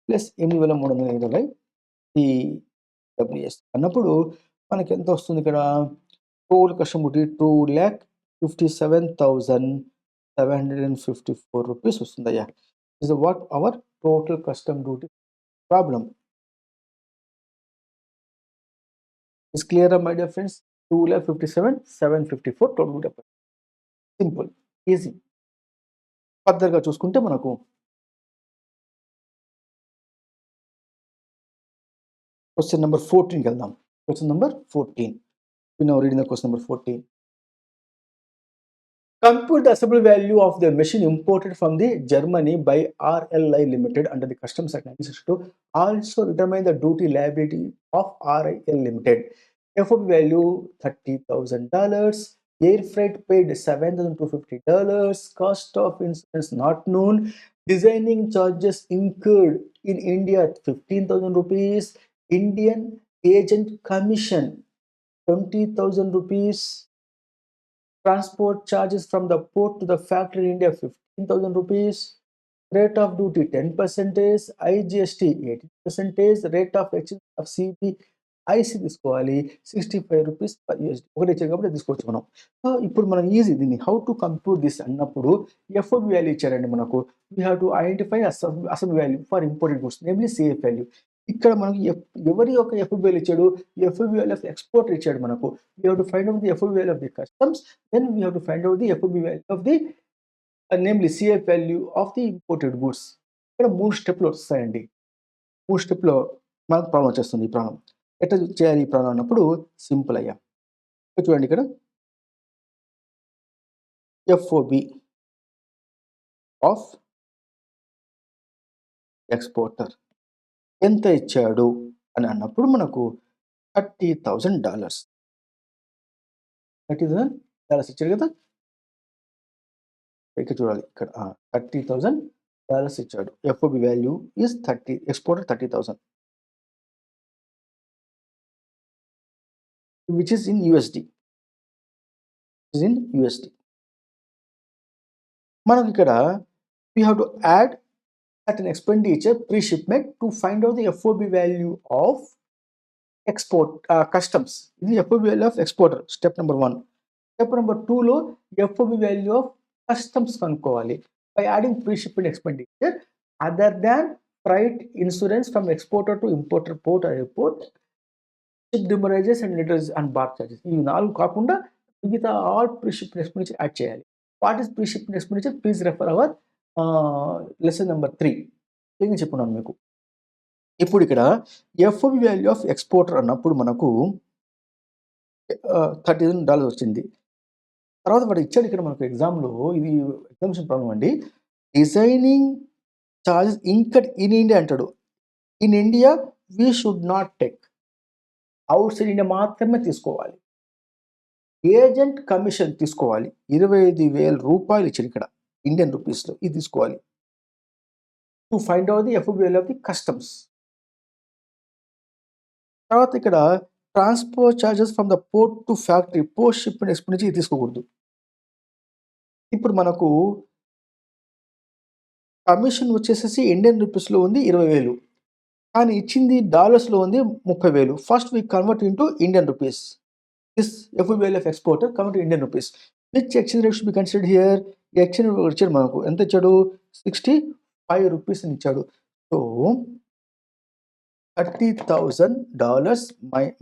ప్లస్ 8,320 ఈడబ్ల్యూఎస్ అన్నప్పుడు మనకి ఎంత వస్తుంది ఇక్కడ? టోటల్ కస్టమ్ డ్యూటీ 2,57,754 రూపీస్ వస్తుందయ్యా. Is what our total custom duty problem. Is clear, my dear friends? 2,57,754 total duty. Simple, easy. ఫర్దర్‌గా చూసుకుంటే మనకు క్వెషన్ నంబర్ 14కి వెళ్దాం. Question number 14. We now reading the question number 14. Compute the assembly value of the machine imported from the Germany by RLI Limited under the Customs Act 1962. Also determine the duty liability of RIL Limited. FOB value $30,000. Air freight paid $7,250. Cost of insurance not known. Designing charges incurred in India 15,000 rupees. Indian agent commission 20,000 rupees. Transport charges from the port to the factory in India 15,000 rupees. Rate of duty 10%, IGST 18%, rate of exchange of CBIC తీసుకోవాలి 65 rupees per USD. ఒకటి ఇచ్చారు కాబట్టి తీసుకోవచ్చు మనం. So ఇప్పుడు మనం easy దీన్ని how to compute this అన్నప్పుడు ఎఫ్ఓబి వాల్యూ ఇచ్చారండి మనకు. We have to identify assembly value for imported goods, namely CF value. ఇక్కడ మనకు ఎవరి యొక్క ఎఫ్ఓబి వాల్యూ ఇచ్చాడు? ఎఫ్ఓబి వాల్యూ ఆఫ్ ఎక్స్పోర్టర్ ఇచ్చాడు మనకు. We have to find out the FOB value of the customs, then we have to find out the FOB value of the namely CF value of the imported goods. ఇక్కడ 3 స్టెప్లు వస్తాయండి. 3 స్టెప్‌లో మనకు problem వచ్చేస్తుంది. ఈ problem ఎట్లా చేయాలి? ఈ problem అన్నప్పుడు సింపుల్ అయ్యా. చూడండి ఇక్కడ ఎఫ్ఓబి ఆఫ్ ఎక్స్పోర్టర్ ఎంత ఇచ్చాడు అని అన్నప్పుడు మనకు $30,000. $30,000 ఇచ్చాడు కదా. ఇక్కడ చూడాలి, ఇక్కడ $30,000 ఇచ్చాడు. FOB value is 30, exporter 30,000 which is in USD. మనకి ఇక్కడ we have to add certain expenditure pre-shipment to find out the FOB value of export customs. ఇది FOB value of exporter, step number 1. Step number 2లో FOB value of customs కనుక్కోవాలి by adding pre-shipment expenditure other than freight, insurance from exporter to importer, port or airport, ship demurrages and letters and bar charges. ఇవి 4 కాకుండా మిగతా all pre-shipment expenditure add చేయాలి. What is pre-shipment expenditure? Please refer our lesson number 3. నేను చెప్పున్నాను మీకు. ఇప్పుడు ఇక్కడ FOB value of exporter అన్నప్పుడు మనకు $30,000 వచ్చింది. తర్వాత వాడు ఇచ్చాడు ఇక్కడ మనకు ఎగ్జామ్లో, ఇది ఎగ్జామినేషన్ ప్రాబ్లం అండి. Designing charges incurred in India అంటాడు. In India we should not take, outside India మాత్రమే తీసుకోవాలి. ఏజెంట్ కమిషన్ తీసుకోవాలి, 25,000 రూపాయలు ఇచ్చారు ఇక్కడ ఇండియన్ రూపీస్లో, ఇది తీసుకోవాలి. To find out the FOB value of the customs. తర్వాత ఇక్కడ transport charges from the port to factory, post shipment expenditure ఇది తీసుకోకూడదు. ఇప్పుడు మనకు కమిషన్ వచ్చేసేసి ఇండియన్ రూపీస్లో ఉంది 20,000, కానీ ఇచ్చింది డాలర్స్లో ఉంది 30,000. First we convert into Indian rupees. This FOB value of exporter convert to Indian rupees. Which exchange rate should be considered here? ఈ ఎక్స్చేంజ్ ఇచ్చాడు మనకు, ఎంత ఇచ్చాడు? 65 రూపీస్ అని ఇచ్చాడు. So $30,000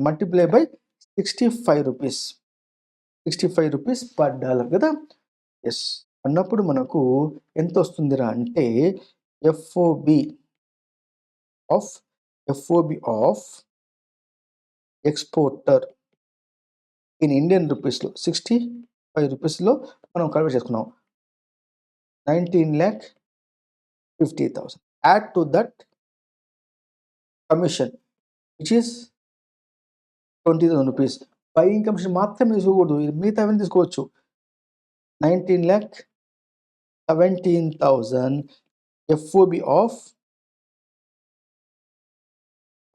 multiply by 65 rupees, 65 rupees per dollar కదా. Yes అన్నప్పుడు మనకు ఎంత వస్తుందిరా అంటే FOB of exporter in Indian రూపీస్లో 65 రూపీస్లో మనం కన్వర్ట్ చేసుకున్నాం 19,50,000. Add to that commission which is 20,000 rupees. Buying commission మాత్రమే తీసుకోకూడదు, మిగతా అవన్నీ తీసుకోవచ్చు. 19,17,000 ఎఫ్ఓబి ఆఫ్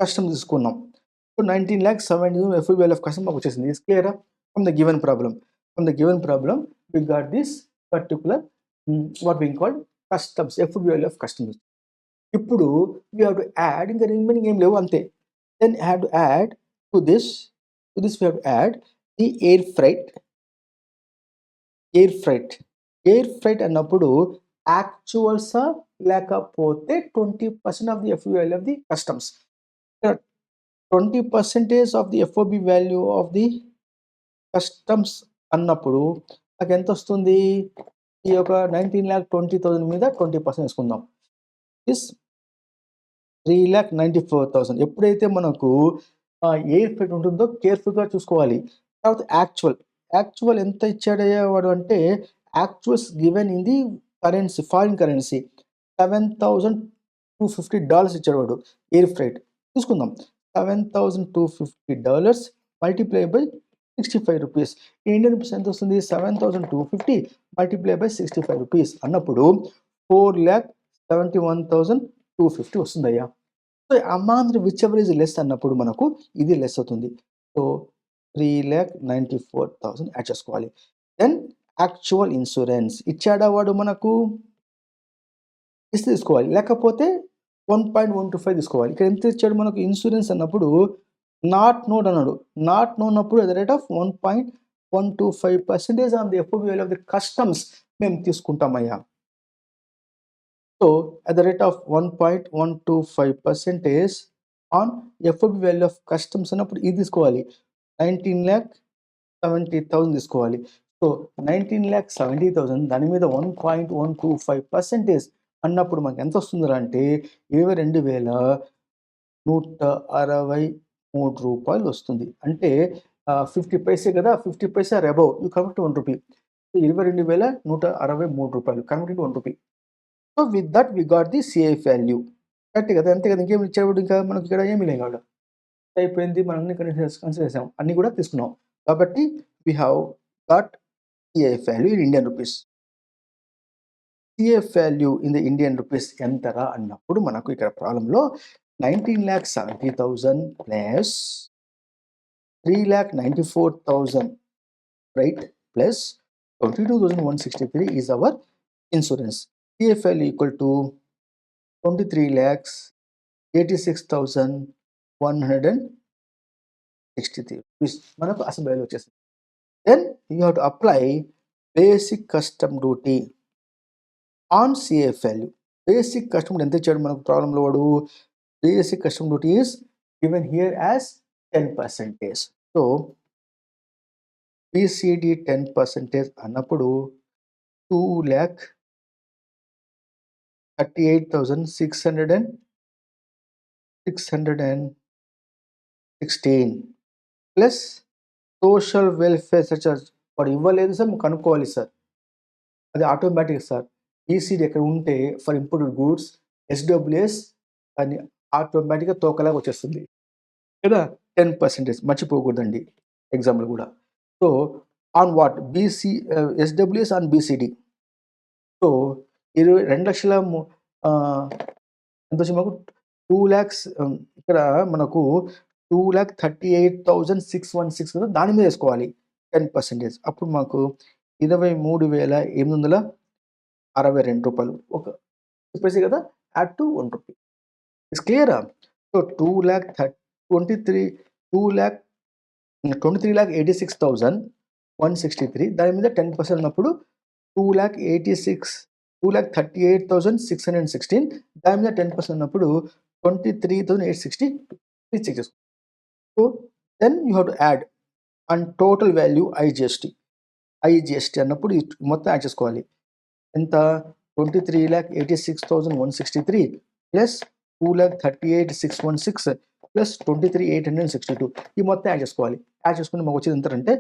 కస్టమ్ తీసుకున్నాం. So, 19,70,000 FOB value of custom మాకొచ్చేసింది. ఇట్స్ క్లియరా? From the given problem. From the given problem we got this particular what being called customs, FOB value of customs. ఇప్పుడు we have to add, ఇంకా remaining ఏం లేవు అంతే. Then I have to add to this, we have to add the air freight. Air freight. Air freight అన్నప్పుడు యాక్చువల్సా లేకపోతే 20% of the FOB value of the customs. ఇక్కడ 20% of the FOB value of the customs అన్నప్పుడు నాకెంతొస్తుంది? ఈ యొక్క 19,20,000 మీద 20% ఏసుకుందాం. This 3,94,000. ఎప్పుడైతే మనకు ఎయిర్ ఫ్రైట్ ఉంటుందో కేర్‌ఫుల్‌గా చూసుకోవాలి. తర్వాత యాక్చువల్ ఎంత ఇచ్చాడయ్యా వాడు అంటే, actuals given in the currency, foreign currency $7,250 ఇచ్చాడు వాడు ఎయిర్ ఫ్రైట్. తీసుకుందాం. $7,250 మల్టిప్లై బై రూ. 65. ఇండియన్ రూపీస్ ఎంతొస్తుంది? 7,250 మల్టిప్లై బై రూ. 65 అన్నప్పుడు 4,71,250 వస్తుందయ్యా. So, among whichever is less అన్నప్పుడు మనకు ఇది లెస్ అవుతుంది. సో, 3,94,000 యాడ్ చేసుకోవాలి. దెన్ యాక్చువల్ ఇన్సూరెన్స్ ఇచ్చాడా వాడు మనకు? తీసుకోవాలి. లేకపోతే 1.125 తీసుకోవాలి. ఇక్కడ ఎంత ఇచ్చాడు మనకు? ఇన్సూరెన్స్ అన్నప్పుడు నాట్ నోన్ అన్నాడు. నాట్ నోన్ అప్పుడు at the rate of 1.125% on the FOB value of the customs మేము తీసుకుంటామయ్యా. So, at the rate of 1.125% on FOB value of customs అన్నప్పుడు ఇది తీసుకోవాలి. 19,70,000 తీసుకోవాలి. సో, 19,70,000 దాని మీద 1.125% అన్నప్పుడు మనకెంతొస్తుందిరా అంటే రూ. 22,163 వస్తుంది. అంటే 50 పైసే కదా! 50 paise or above you convert to రూ. 1. సో, రూ. 22,163 కన్వర్టెడ్ టు రూ. 1. So, with that we got the CIF value. కరెక్టే కదా! అంతే కదా! ఇంకేమి ఇచ్చేవాడు ఇంకా మనకి ఇక్కడ ఏమి లేవు ఆడ. అయిపోయింది. మనం అన్ని కన్సిడర్ చేసాం. అన్నీ కూడా తీసుకున్నాం. కాబట్టి we have got CIF value in Indian rupees. CIF value in the Indian rupees ఎంతరా అన్నప్పుడు మనకు ఇక్కడ ప్రాబ్లమ్‌లో 19,70,000 plus 3,94,000 right? Plus 22,163 is our insurance. CIF value equal to 23,86,163 rupees మనకు అసలు వాల్యూ వచ్చేసింది. Then you have to apply basic custom duty on CIF value. Basic custom ఎంత ఇచ్చాడు మనకు ప్రాబ్లమ్‌లో వాడు? Basic custom duty is given here as 10%. So, BCD 10% అన్నప్పుడు 2,38,616 plus social welfare surcharge వాడు ఇవ్వలేదు సార్ కనుక్కోవాలి సార్. అది ఆటోమేటిక్ సార్. ఈసీడీ ఎక్కడ ఉంటే ఫర్ ఇంపోర్టెడ్ గూడ్స్ ఎస్‌డబ్ల్యూఎస్ అని ఆటోమేటిక్‌గా తోకలాగా వచ్చేస్తుంది కదా! 10% మర్చిపోకూడదండి ఎగ్జామ్‌లో గూడా. So, on what? SWS on BCD. So, 2,00,000 ఎంతొచ్చింది మనకు? 2,00,000 ఇక్కడ మనకు 2,38,616 కదా! దాని మీద ఏసుకోవాలి 10%. అప్పుడు మాకు రూ. 23,862 ఒక చెప్పేసి కదా! యాడ్ టు రూ. 1. ఇట్స్ క్లియరా? సో, 2,83 2,00,000 23,86,163 దాని మీద 10% ఉన్నప్పుడు 2,38,616 దాని మీద 10% ఉన్నప్పుడు 23,860 ఇది చెక్ చేసుకో. So, then you have to add and total value IGST అన్నప్పుడు మొత్తం యాడ్ చేసుకోవాలి. ఎంత? 23,86,163 ప్లస్ 2,38,616 ప్లస్ 23,862 ఈ మొత్తం యాడ్ చేసుకోవాలి. యాడ్ చేసుకుంటే మాకు వచ్చేది ఎంతంటే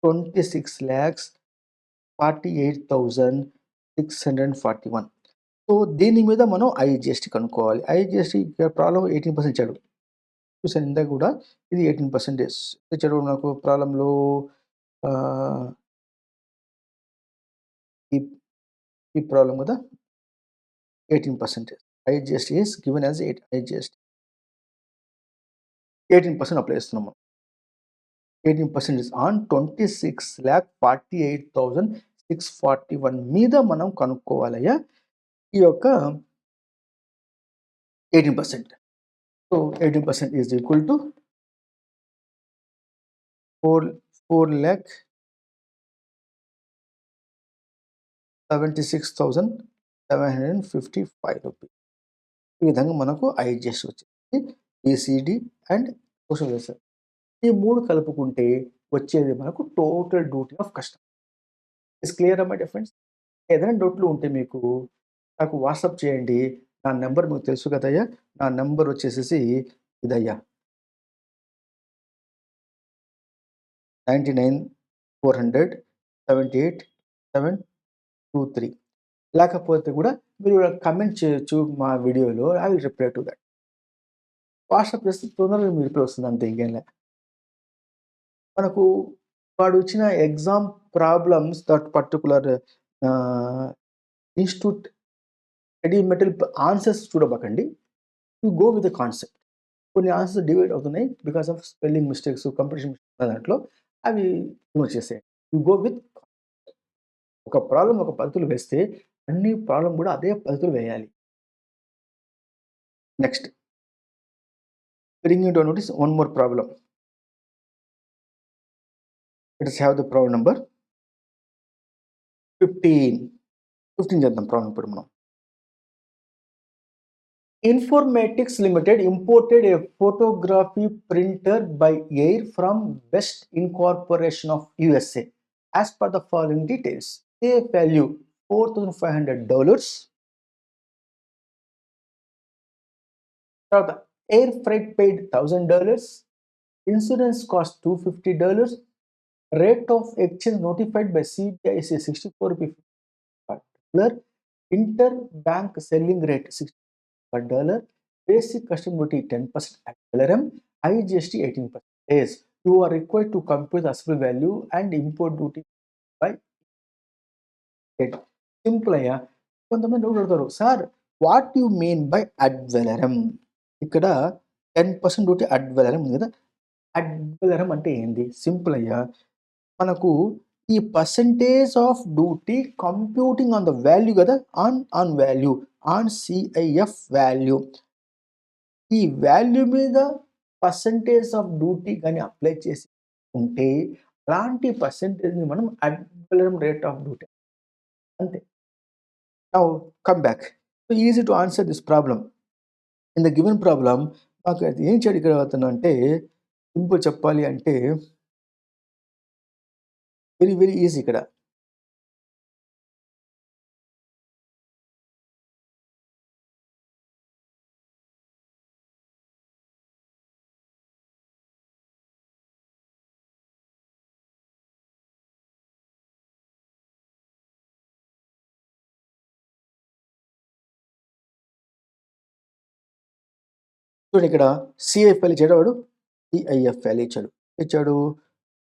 26,48,641. సో, దీని మీద మనం ఐజీఎస్టీ కనుక్కోవాలి. ఐజీఎస్టీ ప్రాబ్లమ్ 18% ఇచ్చాడు. చూసాను ఇందాక కూడా ఇది 18% ఇచ్చాడు నాకు ప్రాబ్లమ్‌లో ఈ ఈ ప్రాబ్లమ్ కదా! 18%. IGST is given as 8 IGST. 18% apply చేస్తున్నాము. 18% ఇస్ ఆన్ 26,48,641 మీద మనం కనుక్కోవాలయ్యా ఈ యొక్క 18%. So 18% is equal to 4,76,755 rupees. ఈ విధంగా మనకు ఐజిఎస్ వచ్చింది, ఈసీడీ అండ్ సోషల్ వెల్ఫేర్. ఈ 3 కలుపుకుంటే వచ్చేది మనకు total duty of customer. Is clear my dear friends? ఏదైనా డౌట్లు ఉంటే మీకు నాకు వాట్సాప్ చేయండి. నా నెంబర్ మీకు తెలుసు కదయ్యా! నా నెంబర్ వచ్చేసేసి ఇదయ్యా 99,400,78,723. లేకపోతే కూడా మీరు కమెంట్ చేయొచ్చు మా వీడియోలో. I will reply to that. WhatsApp చేస్తే తొందరగా మీ రిప్లై వస్తుంది అంతే, ఇంకేం లే. మనకు వాడు ఇచ్చిన exam problems that particular institute study material answers చూడబాకండి. You go with the concept. కొన్ని ఆన్సర్స్ డివైడ్ అవుతున్నాయి because of spelling mistakes, compression mistakes దాంట్లో అవి ఇగ్నోర్ చేసేయండి. యూ గో విత్ ఒక ప్రాబ్లమ్ ఒక పద్ధతిలో వేస్తే అన్ని ప్రాబ్లమ్ కూడా అదే పద్ధతిలో వేయాలి. Next bring you to notice one more problem. Let us have the problem number 15. 15 చేద్దాం ప్రాబ్లం ఇప్పుడు మనం. Informatics Limited imported a photography printer by air from West Incorporation of USA. As per the following details, safe value $4,500. తర్వాత air freight paid $1,000. Insurance cost $250. Rate of exchange notified by CBI is 64 rupees per dollar. Interbank selling rate $60 per dollar. Basic custom duty 10% ad valorem. IGST 18%. You are required to compute the assembled value and import duty by it. Simple అయ్యా. కొంతమంది doubt అడుగుతారు, sir what you mean by ad valorem? ఇక్కడ 10% duty అడ్ వెలరమ్ ఉంది కదా, అడ్ వెలరమ్ అంటే ఏంది? Simple అయ్యా, మనకు ఈ percentage of duty computing on the value కదా, on value, on CIF value. ఈ వాల్యూ మీద పర్సెంటేజ్ ఆఫ్ డ్యూటీ కానీ అప్లై చేసి ఉంటే అలాంటి పర్సెంటేజ్ని మనం ad valorem rate of duty అంతే. Now come back. So easy to answer this problem. In the given problem మాకు అది ఏం చేయడం ఇక్కడ అవుతున్నా అంటే, సింపుల్ చెప్పాలి అంటే వెరీ వెరీ ఈజీ ఇక్కడ. చూడండి ఇక్కడ సిఐఎఫ్ఎల్ ఇచ్చాడు వాడు, సిఐఎఫ్ఎల్ ఇచ్చాడు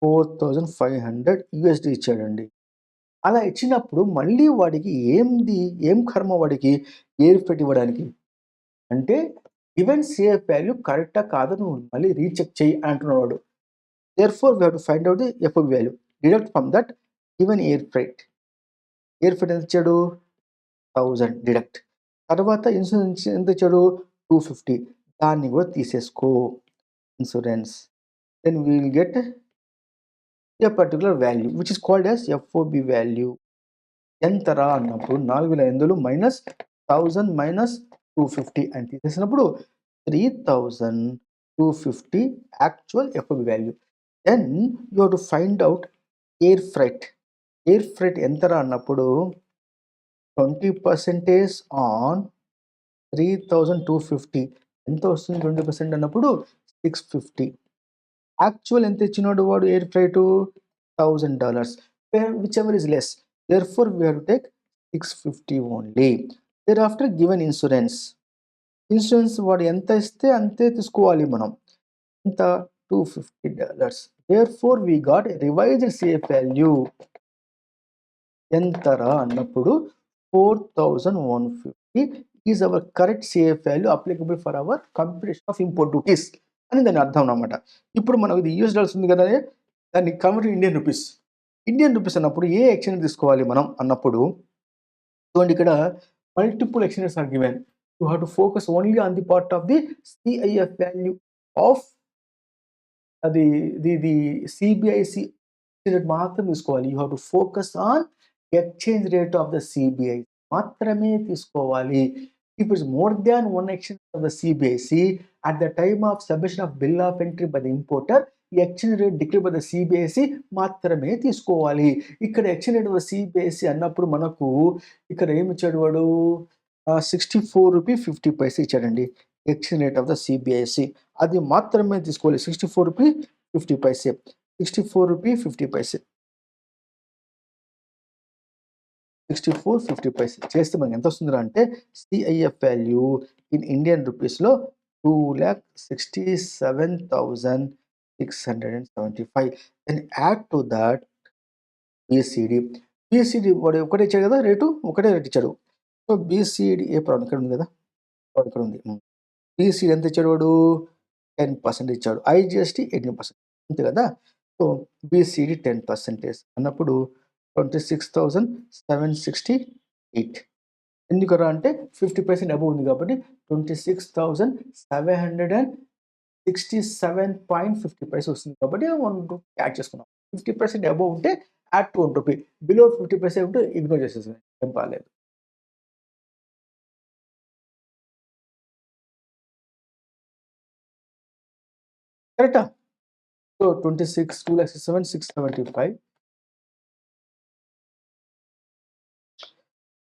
4,500 యూఎస్డి ఇచ్చాడండి. అలా ఇచ్చినప్పుడు మళ్ళీ వాడికి ఏం కర్మ వాడికి ఎయిర్ ఫ్రైట్ ఇవ్వడానికి? అంటే గివెన్ సిఐఎఫ్ వాల్యూ కరెక్టా కాదా నువ్వు మళ్ళీ రీచెక్ చెయ్యి అంటున్నాడు వాడు. Therefore we have to find out the FOB value, deduct from that given air freight. Air freight ఎంత ఇచ్చాడు? 1000 డిడక్ట్. తర్వాత ఇన్సూరెన్స్ ఎంత ఇచ్చాడు? 250. దాన్ని కూడా తీసేసుకో insurance. Then we will get a particular value which is called as FOB value. ఎంతరా అన్నప్పుడు 4,500 మైనస్ 1000 మైనస్ 250 అని తీసేసినప్పుడు 3,250 actual FOB value. Then you have to find out air freight. Air freight ఎంతరా అన్నప్పుడు 20% ఆన్ 3,250 ఎంత వస్తుంది? 20% అన్నప్పుడు 650. యాక్చువల్ ఎంత ఇచ్చినాడు వాడు air freight? $1,000. Whichever is less, therefore we have to take 650 only. Thereafter given insurance వాడు ఎంత ఇస్తే అంతే తీసుకోవాలి మనం. ఎంత? $250. therefore we got revised CF value. ఎంతరా అన్నప్పుడు 4,150 is our correct CF value applicable for our computation of import duties. అని దాని అర్థం అన్నమాట. ఇప్పుడు మనం ఇది యూఎస్ డాలర్స్ ఉంది కదా! దాన్ని convert Indian rupees. Indian rupees అన్నప్పుడు ఏ ఎక్స్‌చేంజ్ తీసుకోవాలి మనం అన్నప్పుడు చూడండి ఇక్కడ multiple exchanges are given. You have to focus only on the part of the CIF value of అది ది సిబిఐసి రేట్ మాత్రం తీసుకోవాలి. You have to focus on exchange rate of the CBI మాత్రమే తీసుకోవాలి. If it's more than one exchange of the CBIC at the time of submission of bill of entry by the importer exchange rate declared by the CBIC మాత్రమే తీసుకోవాలి. ఇక్కడ exchange rate of the CBIC అన్నప్పుడు మనకు ఇక్కడ ఏమిచ్చాడు వాడు 64 rupee 50 paise ఇచ్చాడండి. Exchange rate of the CBIC అది మాత్రమే తీసుకోవాలి. 64 రూపీ 50 పైసే. 64 రూపీ 50 పైసే. 64, 50 పైసే. చేస్తే మనకు ఎంతొస్తుందిరా అంటే సిఐఎఫ్ వాల్యూ ఇన్ ఇండియన్ రూపీస్‌లో 2,67,675. Then add to that BCD. BCD వాడు ఒకటే ఇచ్చాడు కదా రేటు. ఒకటే రేట్ ఇచ్చాడు. సో, బీసీడీ ఏ ప్రాబ్లమ్ ఇక్కడ ఉంది కదా! ఇక్కడ ఉంది. బీసీడీ ఎంత ఇచ్చాడు వాడు? 10% ఇచ్చాడు. ఐజీఎస్టీ 18% అంతే కదా! సో, బీసీడీ 10% అన్నప్పుడు 26,768 ఎందుకురా అంటే 50% అబోవ్ ఉంది కాబట్టి 26,767.50 పైసే వస్తుంది కాబట్టి 1 రూపీ యాడ్ చేసుకున్నాం. 50% అబోవ్ ఉంటే add to 1 rupee. Below 50 paise ఉంటే ఇగ్నోర్ చేసేసేయండి. ఏం పర్లేదు. కరెక్టా? సో, 26, 2,67, 675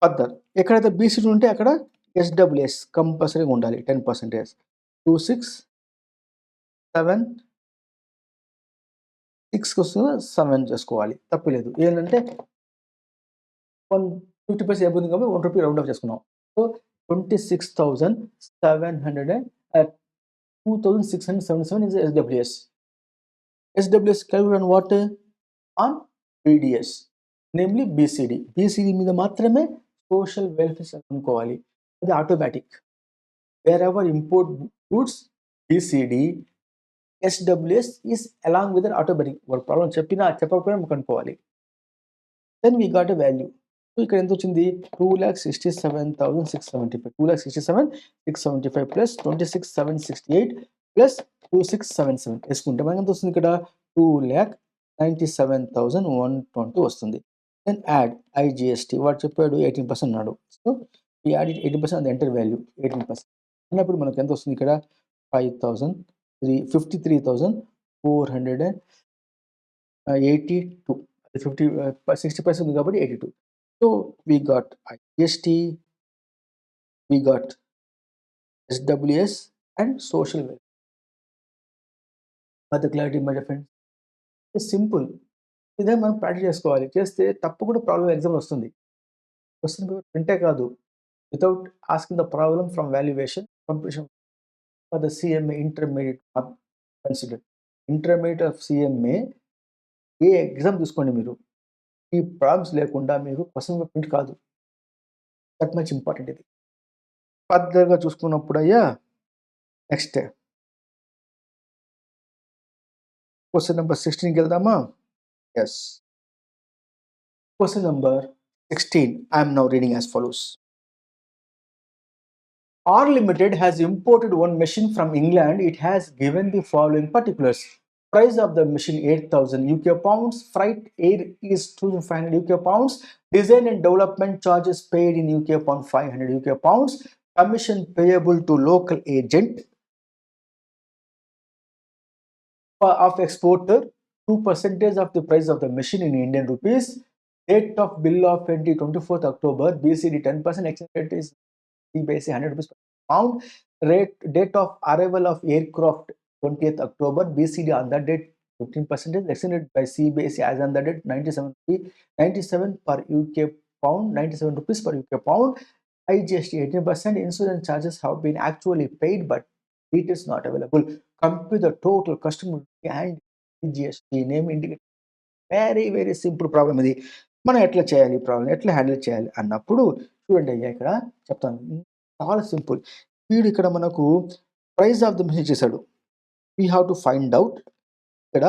ఫర్దర్ ఎక్కడైతే బీసీడీ ఉంటే అక్కడ ఎస్‌డబ్ల్యూఎస్ కంపల్సరీగా ఉండాలి 10%. 2, 6, 7, 6 వస్తుంది 7 చేసుకోవాలి. తప్పు లేదు. ఏంటంటే 50 పైసే అబోవ్ ఉంది కాబట్టి 1 రూపీ రౌండ్ ఆఫ్ చేసుకున్నాం. So, 26,700 2,677 is SWS. SWS calculated on what? On BDS, namely BCD. BCD మీద మాత్రమే సోషల్ వెల్ఫేర్ అనుకోవాలి. అది automatic. Wherever import goods, BCD, SWS is along with an automatic. వాడు ప్రాబ్లమ్ చెప్పినా చెప్పకపోయినా మనం కనుక్కోవాలి. Then we got a value. So, ఇక్కడ ఎంత వచ్చింది? 2,67,675. 2,67,675 ప్లస్ 26,768 ప్లస్ 2677 వేసుకుంటే మనకి ఎంత వస్తుంది ఇక్కడ? 2,97,120 వస్తుంది. దెన్ యాడ్ ఐజీఎస్టీ వాడు చెప్పాడు 18% అన్నాడు. So, we add 18% on the enter value 18% అన్నప్పుడు మనకు ఎంత వస్తుంది ఇక్కడ? 53,482 50 60 పైసలు ఉంది కాబట్టి 82. So, we got IGST, we got SWS and social welfare. For the clarity my dear friends, it's simple. ఇదే మనం ప్రాక్టీస్ చేసుకోవాలి. చేస్తే తప్పకుండా ప్రాబ్లమ్ ఎగ్జామ్‌లో వస్తుంది. క్వెషన్ పేపర్ ప్రింటే కాదు. Without asking the problem from valuation completion for the CMA intermediate consider. Intermediate of CMA ఏ ఎగ్జామ్ తీసుకోండి మీరు. ఈ ప్రాబ్లమ్స్ లేకుండా మీకు క్వెషన్ పేపర్ ప్రింట్ కాదు. దట్ మచ్ ఇంపార్టెంట్ ఇది. ఫర్దర్‌గా చూసుకున్నప్పుడయ్యా నెక్స్ట్ క్వెషన్ నంబర్ 16కి వెళ్దామా? Yes. Question number 16. I am now reading as follows. R Limited has imported one machine from England. It has given the following particulars. Price of the machine 8,000 UK pounds. Freight air is 2,500 UK pounds. Design and development charges paid in UK pound 500 UK pounds. Commission payable to local agent of exporter 2% of the price of the machine in Indian rupees. Date of bill of entry 24th October. BCD 10%. Exchange rate is CBIC 100 rupees per pound. Date of arrival of aircraft 20th October. BCD on that date 15%. Exchange rate by CBIC as on that date 97 per UK pound. 97 rupees per UK pound. IGST 18%. Insurance charges have been actually paid, but details not available. Compute the total customer and IGST name indicate. Very simple problem ఇది. మనం ఎట్లా చేయాలి problem? ఎట్లా handle చేయాలి అన్నప్పుడు చూడండి అయ్యా ఇక్కడ చెప్తాను. చాలా సింపుల్. వీడు ఇక్కడ మనకు ప్రైస్ ఆఫ్ ద మెషిన్ ఇచ్చేసాడు. We have to find out ఇక్కడ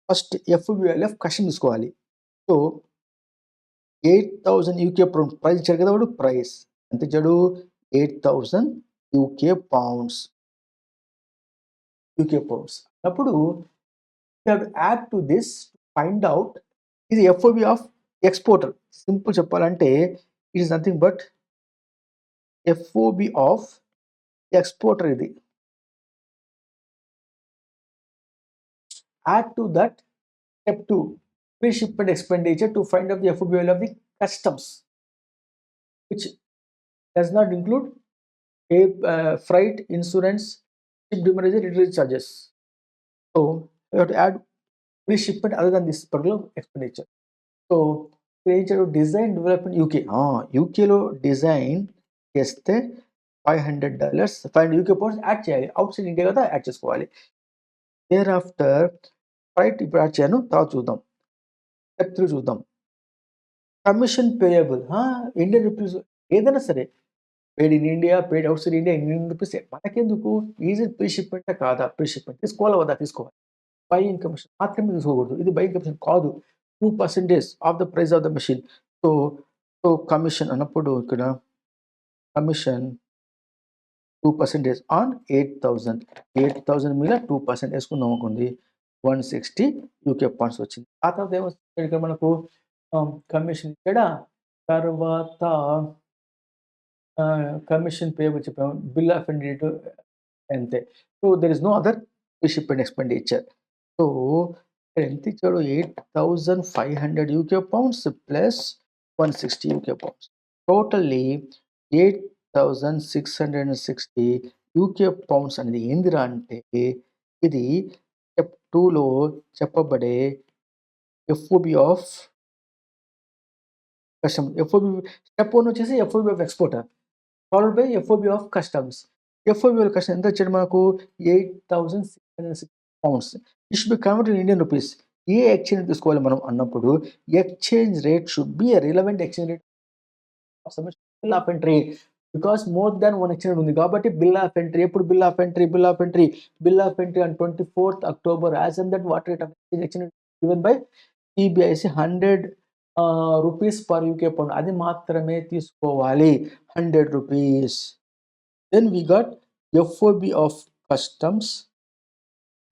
first FOB value of custom తీసుకోవాలి. సో 8,000 యూకే ప్రైస్ ఇచ్చాడు కదా వాడు ప్రైస్ ఎంత ఇచ్చాడు 8,000 యూకే పౌండ్స్ అప్పుడు you have to add to this find out ఇది ఎఫ్ఓబి ఆఫ్ ఎక్స్‌పోర్టర్. సింపుల్ చెప్పాలంటే it is nothing but FOB of exporter ఇది. Add to that step 2 pre-shipment expenditure to find out the FOB value of the customs, which does not include freight, insurance, ship demurrage, retrieval charges. So you have to add pre-shipment other than this particular expenditure. So design development యూకేలో design చేస్తే $500 500 UK pounds add చేయాలి. Out side India కదా add చేసుకోవాలి. There after freight ఇప్పుడు add చేయను, తర్వాత చూద్దాం. Step 3 చూద్దాం. కమిషన్ పేయబుల్ ఇండియన్ రూపీస్ ఏదైనా సరే పేడ్ in India, paid out side India Indian rupees మనకెందుకు ఈజీ ప్రీ షిప్మెంట్ కాదా ప్రీ షిప్మెంట్ తీసుకోవాలా వద్దా తీసుకోవాలి. బయింగ్ కమిషన్ మాత్రమే తీసుకోకూడదు. ఇది బయింగ్ కమిషన్ కాదు. 2% of the price of the machine. So so commission అన్నప్పుడు ఇక్కడ కమిషన్ 2% ఆన్ 8,000 మీద 2% వేసుకుందాం అనుకోండి 160 యూకే పాయింట్స్ వచ్చింది. ఆ తర్వాత ఏమొస్తుంది ఇక్కడ మనకు కమిషన్ ఇక్కడ తర్వాత కమిషన్ పేయబుల్ చెప్పాము. బిల్ ఆఫ్ ఎంట్రీ అంతే. So there is no other shipment expenditure. So ఎంత ఇచ్చాడు 8,500 UK pounds plus 160 UK pounds. Totally 8,660 UK pounds అనేది ఏందిరా అంటే ఇది స్టెప్ 2లో చెప్పబడే FOB of custom. FOB step 1 వచ్చేసి FOB of exporter followed by FOB of customs. FOB of custom ఎంత వచ్చాడు మనకు 8,660 pounds. It should be converted in Indian rupees. A exchange తీసుకోవాలి మనం అన్నప్పుడు exchange rate should be relevant exchange rate bill of entry. Because more than one exchange ఉంది కాబట్టి bill of entry. ఎప్పుడు bill of entry on 24th October as and that what rate of exchange given by CBIC 100 rupees per UK pound. అది మాత్రమే తీసుకోవాలి 100 rupees. Then we got FOB of customs.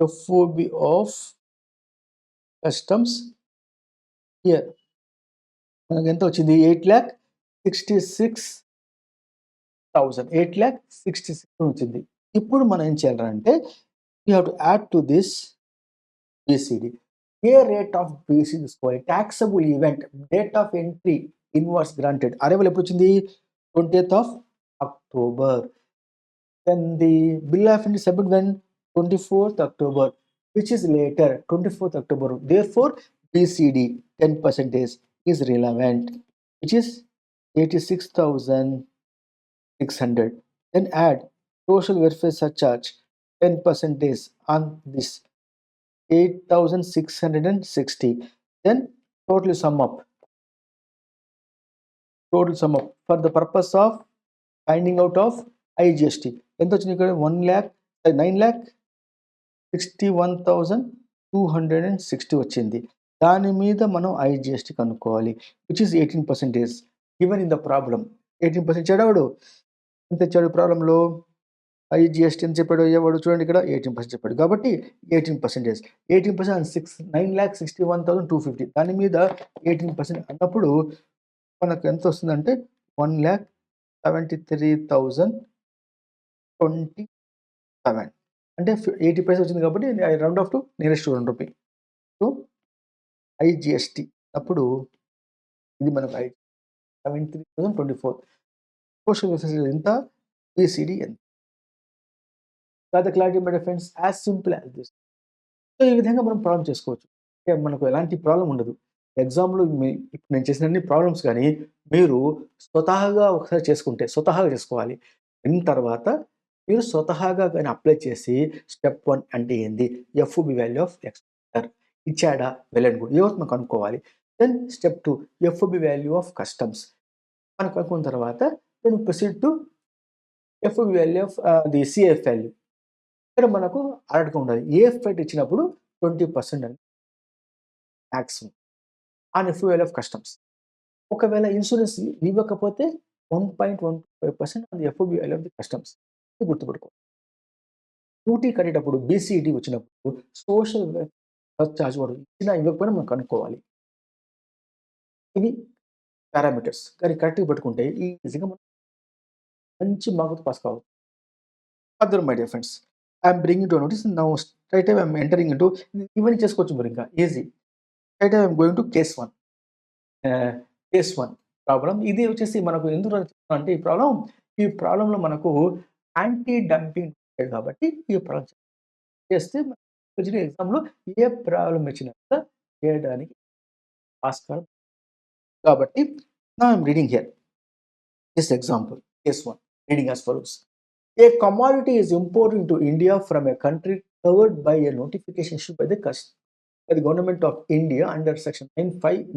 FOB of customs here మనకు ఎంత వచ్చింది 8,66,000 వచ్చింది. ఇప్పుడు మనం ఏం చేయాలంటే you have to add to this BCD. A rate of BC తీసుకోవాలి. Taxable event date of entry invoice granted arrival ఎప్పుడు వచ్చింది 20th of October. Then the bill of entry submitted when 24th October, which is later 24th October. Therefore BCD 10% is relevant, which is 86,600. Then add social welfare surcharge 10% on this 8,660. Then total sum up for the purpose of finding out of IGST. ఎంత వచ్చింది ఇక్కడ 9,61,260 వచ్చింది. దాని మీద మనం IGST కనుక్కోవాలి which is 18% given in the problem. 18% ఇచ్చాడు. ఎంత ఇచ్చాడు ప్రాబ్లంలో ఐజిఎస్టీ ఎంత చెప్పాడు అయ్యేవాడు చూడండి ఇక్కడ 18% చెప్పాడు కాబట్టి 18% 9,61,250 దాని మీద 18% అన్నప్పుడు మనకు ఎంత వస్తుందంటే 1,73,027 అంటే 80% వచ్చింది కాబట్టి I round off to nearest rupee. So IGST అప్పుడు ఇది మనకు 73,024. సోషల్ వెల్ఫేర్ ఎంత బీసీడీ ఎంత. got the clarity my friends, as simple as this. So ఈ విధంగా మనం ప్రాబ్లం చేసుకోవచ్చు. అంటే మనకు ఎలాంటి ప్రాబ్లం ఉండదు. ఎగ్జామ్‌లో ఇప్పుడు నేను చేసిన అన్ని ప్రాబ్లమ్స్ కానీ మీరు స్వతహాగా ఒకసారి స్వతహాగా చేసుకోవాలి. విన్న తర్వాత మీరు స్వతహాగా గాని అప్లై చేసి స్టెప్ 1 అంటే ఏంది? ఎఫ్ఓబి వాల్యూ ఆఫ్ ఎక్స్‌పోర్టర్ ఇచ్చాడా? Well and good. మనం కనుక్కోవాలి. Then step 2 FOB value of customs మనం కనుక్కున్న తర్వాత then proceed to FOB value of the CF value. ఇక్కడ మనకు అలర్ట్‌గా ఉండాలి. ఏ ఫ్రైట్ ఇచ్చినప్పుడు 20% అని maximum on fuel of customs. ఒకవేళ ఇన్స్యూరెన్స్ ఇవ్వకపోతే 1.15% ఆన్ ది ఎఫ్ఓబిఐఎల్ ఆఫ్ ది కస్టమ్స్. ఇది గుర్తుపెట్టుకో. డ్యూటీ కట్టేటప్పుడు బీసీఈటీ వచ్చినప్పుడు సోషల్ చార్జ్ వాడు ఇచ్చినా ఇవ్వకపోయినా మనం కనుక్కోవాలి. ఇవి పారామీటర్స్. కానీ కరెక్ట్‌గా పెట్టుకుంటే ఈజీగా మనం మంచి మార్కులతో పాస్ కావచ్చు. Further my dear friends, I am bringing to notice now straight away I am entering into ఇవన్నీ చేసుకోవచ్చు మీరింకా easy. Straight away I am going to case 1. Case 1 problem. ఇది వచ్చేసి మనకు ఎందుకు అంటే ఈ ప్రాబ్లమ్‌లో మనకు యాంటీ డంపింగ్ కాబట్టి ఈ ప్రాబ్లమ్ చేస్తే వచ్చిన ఎగ్జామ్‌లో ఏ ప్రాబ్లమ్ ఇచ్చినా కూడా చేయడానికి ఆస్కారం. కాబట్టి now I am reading here this example case 1 reading as follows. A commodity is imported into India from a country covered by a notification issued by the Government of India under Section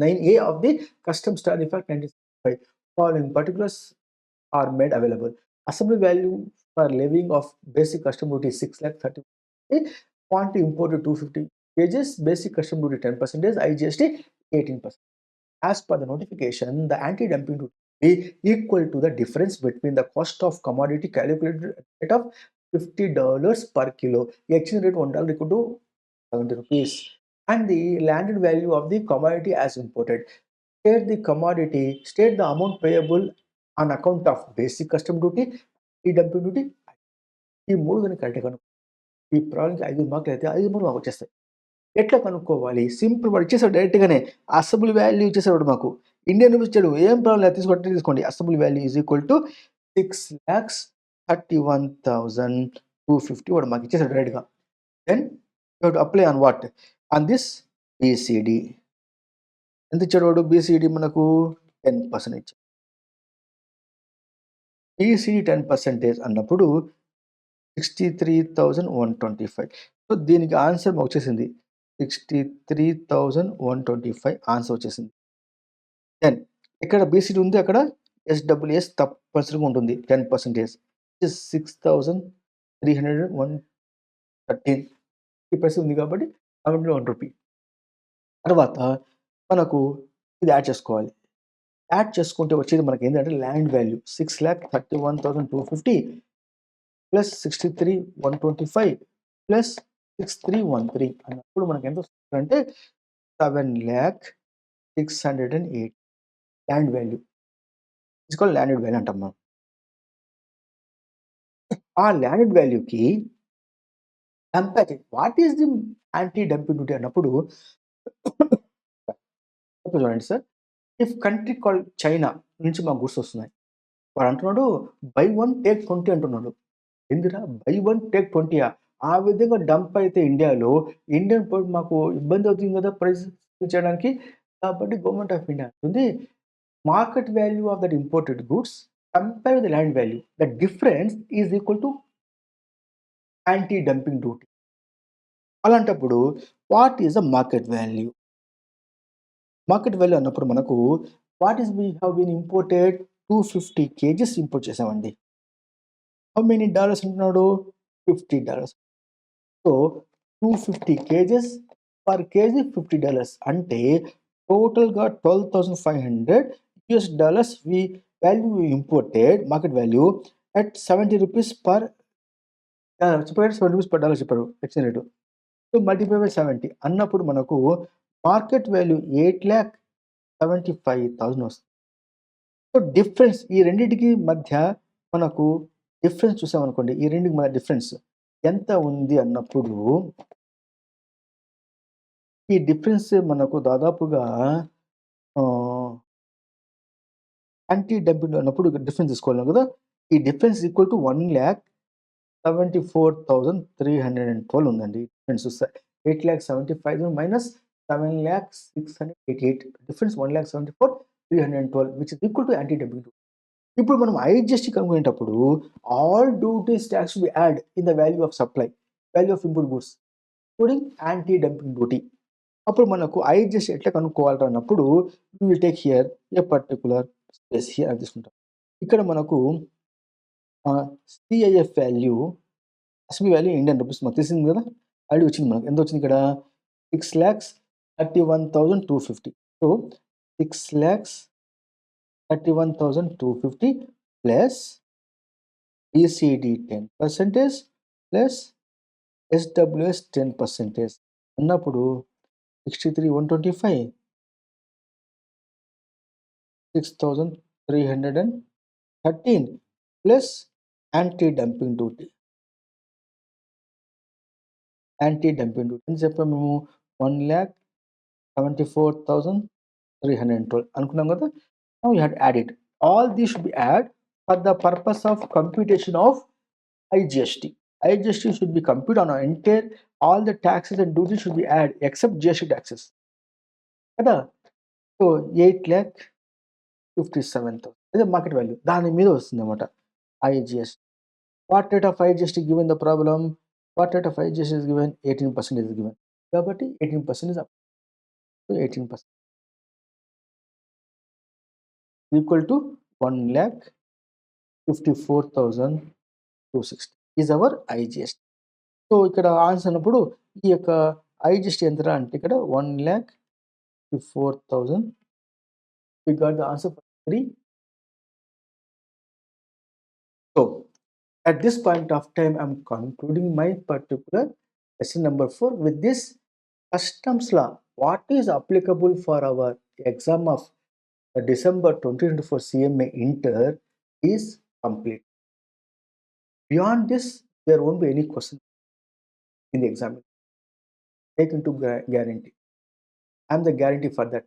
9A of the Customs Tariff Act 1965. Following particulars are made available. Assembly value for levying of basic custom duty is 6,30,000. Quantity imported 250 kgs. Basic custom duty 10%. IGST 18%. As per the notification, the anti-dumping duty be equal to the difference between the cost of commodity calculated at the rate of $50 per kilo. The exchange rate $1 equal to 70 rupees. And the landed value of the commodity as imported. State the commodity, state the amount payable on account of basic custom duty, anti-dumping duty. ఈ 3 గనుక కరెక్ట్‌గా ఈ ప్రాబ్లమ్‌కి 5 మార్కులు అయితే 5 మార్కులు మాకు వచ్చేస్తాయి. ఎట్లా కనుక్కోవాలి? సింపుల్ వాడు ఇచ్చేసాడు డైరెక్ట్‌గానే. అసెంబ్లీ వాల్యూ ఇచ్చేసాడు మాకు. ఇండియన్ రూపీస్ ఇచ్చాడు. ఏం ప్రాబ్లమ్ లేదు తీసుకోండి. Assembly value is equal to 6,31,250 వాడు మాకు ఇచ్చేసాడు డైరెక్ట్‌గా. Then you have to apply on what? On this BCD. ఎంత ఇచ్చాడు వాడు? బీసీడీ మనకు 10% ఇచ్చాడు. బీసీడీ 10% అన్నప్పుడు 63,125. సో దీనికి ఆన్సర్ మాకు వచ్చేసింది. 63,125 ఆన్సర్ వచ్చేసింది. దెన్ ఇక్కడ బీసీడీ ఉంది, అక్కడ ఎస్‌డబ్ల్యూఎస్ తప్పనిసరిగా ఉంటుంది 10%. 6,313 30% ఉంది కాబట్టి అందులో 1 రూపీ. తర్వాత మనకు ఇది యాడ్ చేసుకోవాలి. యాడ్ చేసుకుంటే వచ్చేది మనకి ఏంటంటే ల్యాండ్ వాల్యూ 6,31,250 ప్లస్ 63,125 ప్లస్ 6,313 అన్నప్పుడు మనకి ఎంత వస్తుందంటే 7,608 land value. It's called landed value అంటాం మనం. ఆ ల్యాండెడ్ వాల్యూకి కంపేర్ చేసి what is the anti dumping duty అన్నప్పుడు చూడండి sir, if country called China నుంచి మాకు గూడ్స్ వస్తున్నాయి. వాడు అంటున్నాడు బై 1 టేక్ 20 అంటున్నాడు. ఏందిరా బై 1 టేక్ 20యా? ఆ విధంగా డంప్ అయితే ఇండియాలో ఇండియన్ పోర్ట్ మాకు ఇబ్బంది అవుతుంది కదా ప్రైస్ చేయడానికి. కాబట్టి గవర్నమెంట్ ఆఫ్ ఇండియా అంటుంది market value of that imported goods compare with land value. The difference is equal to anti dumping duty. అలాంటప్పుడు what is the market value? Market value అన్నప్పుడు మనకు what is we have been imported 250 kgs import చేసామండి. How many dollars అంటున్నాడు? $50. So 250 kgs per KG $50 అంటే టోటల్‌గా $12,500 we value imported market value at 70 rupees per చెప్పారు 70 rupees per dollar చెప్పారు exchange rate. So multiply by 70 అన్నప్పుడు మనకు market value 8,75,000 వస్తుంది. So difference ఈ రెండిటికి మధ్య మనకు డిఫరెన్స్ చూసామనుకోండి, ఈ రెండిటికి మధ్య డిఫరెన్స్ ఎంత ఉంది అన్నప్పుడు ఈ డిఫరెన్స్ మనకు దాదాపుగా యాంటీ డంపింగ్ అన్నప్పుడు డిఫరెన్స్ తీసుకోవాలి కదా! ఈ డిఫరెన్స్ ఈక్వల్ టు 1,74,312 ఉందండి. Difference 8,75,000 minus 7,688 difference 1,74,312 which is equal to anti dumping duty. ఇప్పుడు మనం ఐజీఎస్టీ కనుక్కునేటప్పుడు all duties tax we add in the value of supply, value of import goods including anti dumping duty. అప్పుడు మనకు IGST ఎట్లా కనుక్కోవాలి అన్నప్పుడు we will take here a particular space here అని తీసుకుంటాం. ఇక్కడ మనకు CIF value SB value Indian rupees మనకు తెలిసింది కదా! ఆల్రెడీ వచ్చింది మనకు. ఎంత వచ్చింది ఇక్కడ? 6,31,250. So, 6,31,250 plus ECD 10% plus SWS 10% అన్నప్పుడు 63,125 6,313 plus anti dumping duty. Anti dumping duty ఎంత చెప్పాము మేము? 1,74,312 అనుకున్నాం కదా! Now you have to add it. All these should be add for the purpose of computation of IGST. IGST should be computed on our entire all the taxes and duties should be added except GST taxes. కదా! So 8,57,000 ఇదే market value. దాని మీద వస్తుందన్నమాట IGST. What rate of IGST given the problem? What rate of IGST is given? 18% is given. కాబట్టి 18% is up. So 18% equal to 1,54,260 is our IGST. So ఇక్కడ answer అన్నప్పుడు ఈ యొక్క IGST ఎంతరా అంటే ఇక్కడ 1,54,000. We got the answer for 3. So at this point of time, I'm concluding my particular lesson number 4 with this customs law. What is applicable for our exam of December 2024 CMA Inter is complete. Beyond this, there won't be any question in the exam. Take into guarantee. I'm the guarantee for that.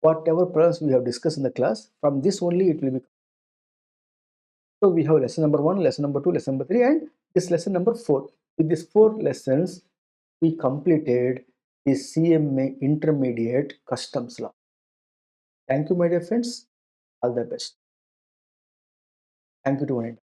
Whatever problems we have discussed in the class, from this only it will be. So we have lesson number 1, lesson number 2, lesson number 3, and this lesson number 4. With these 4 lessons, we completed the CMA Intermediate Customs Law. Thank you, my dear friends. All the best. Thank you to one and all.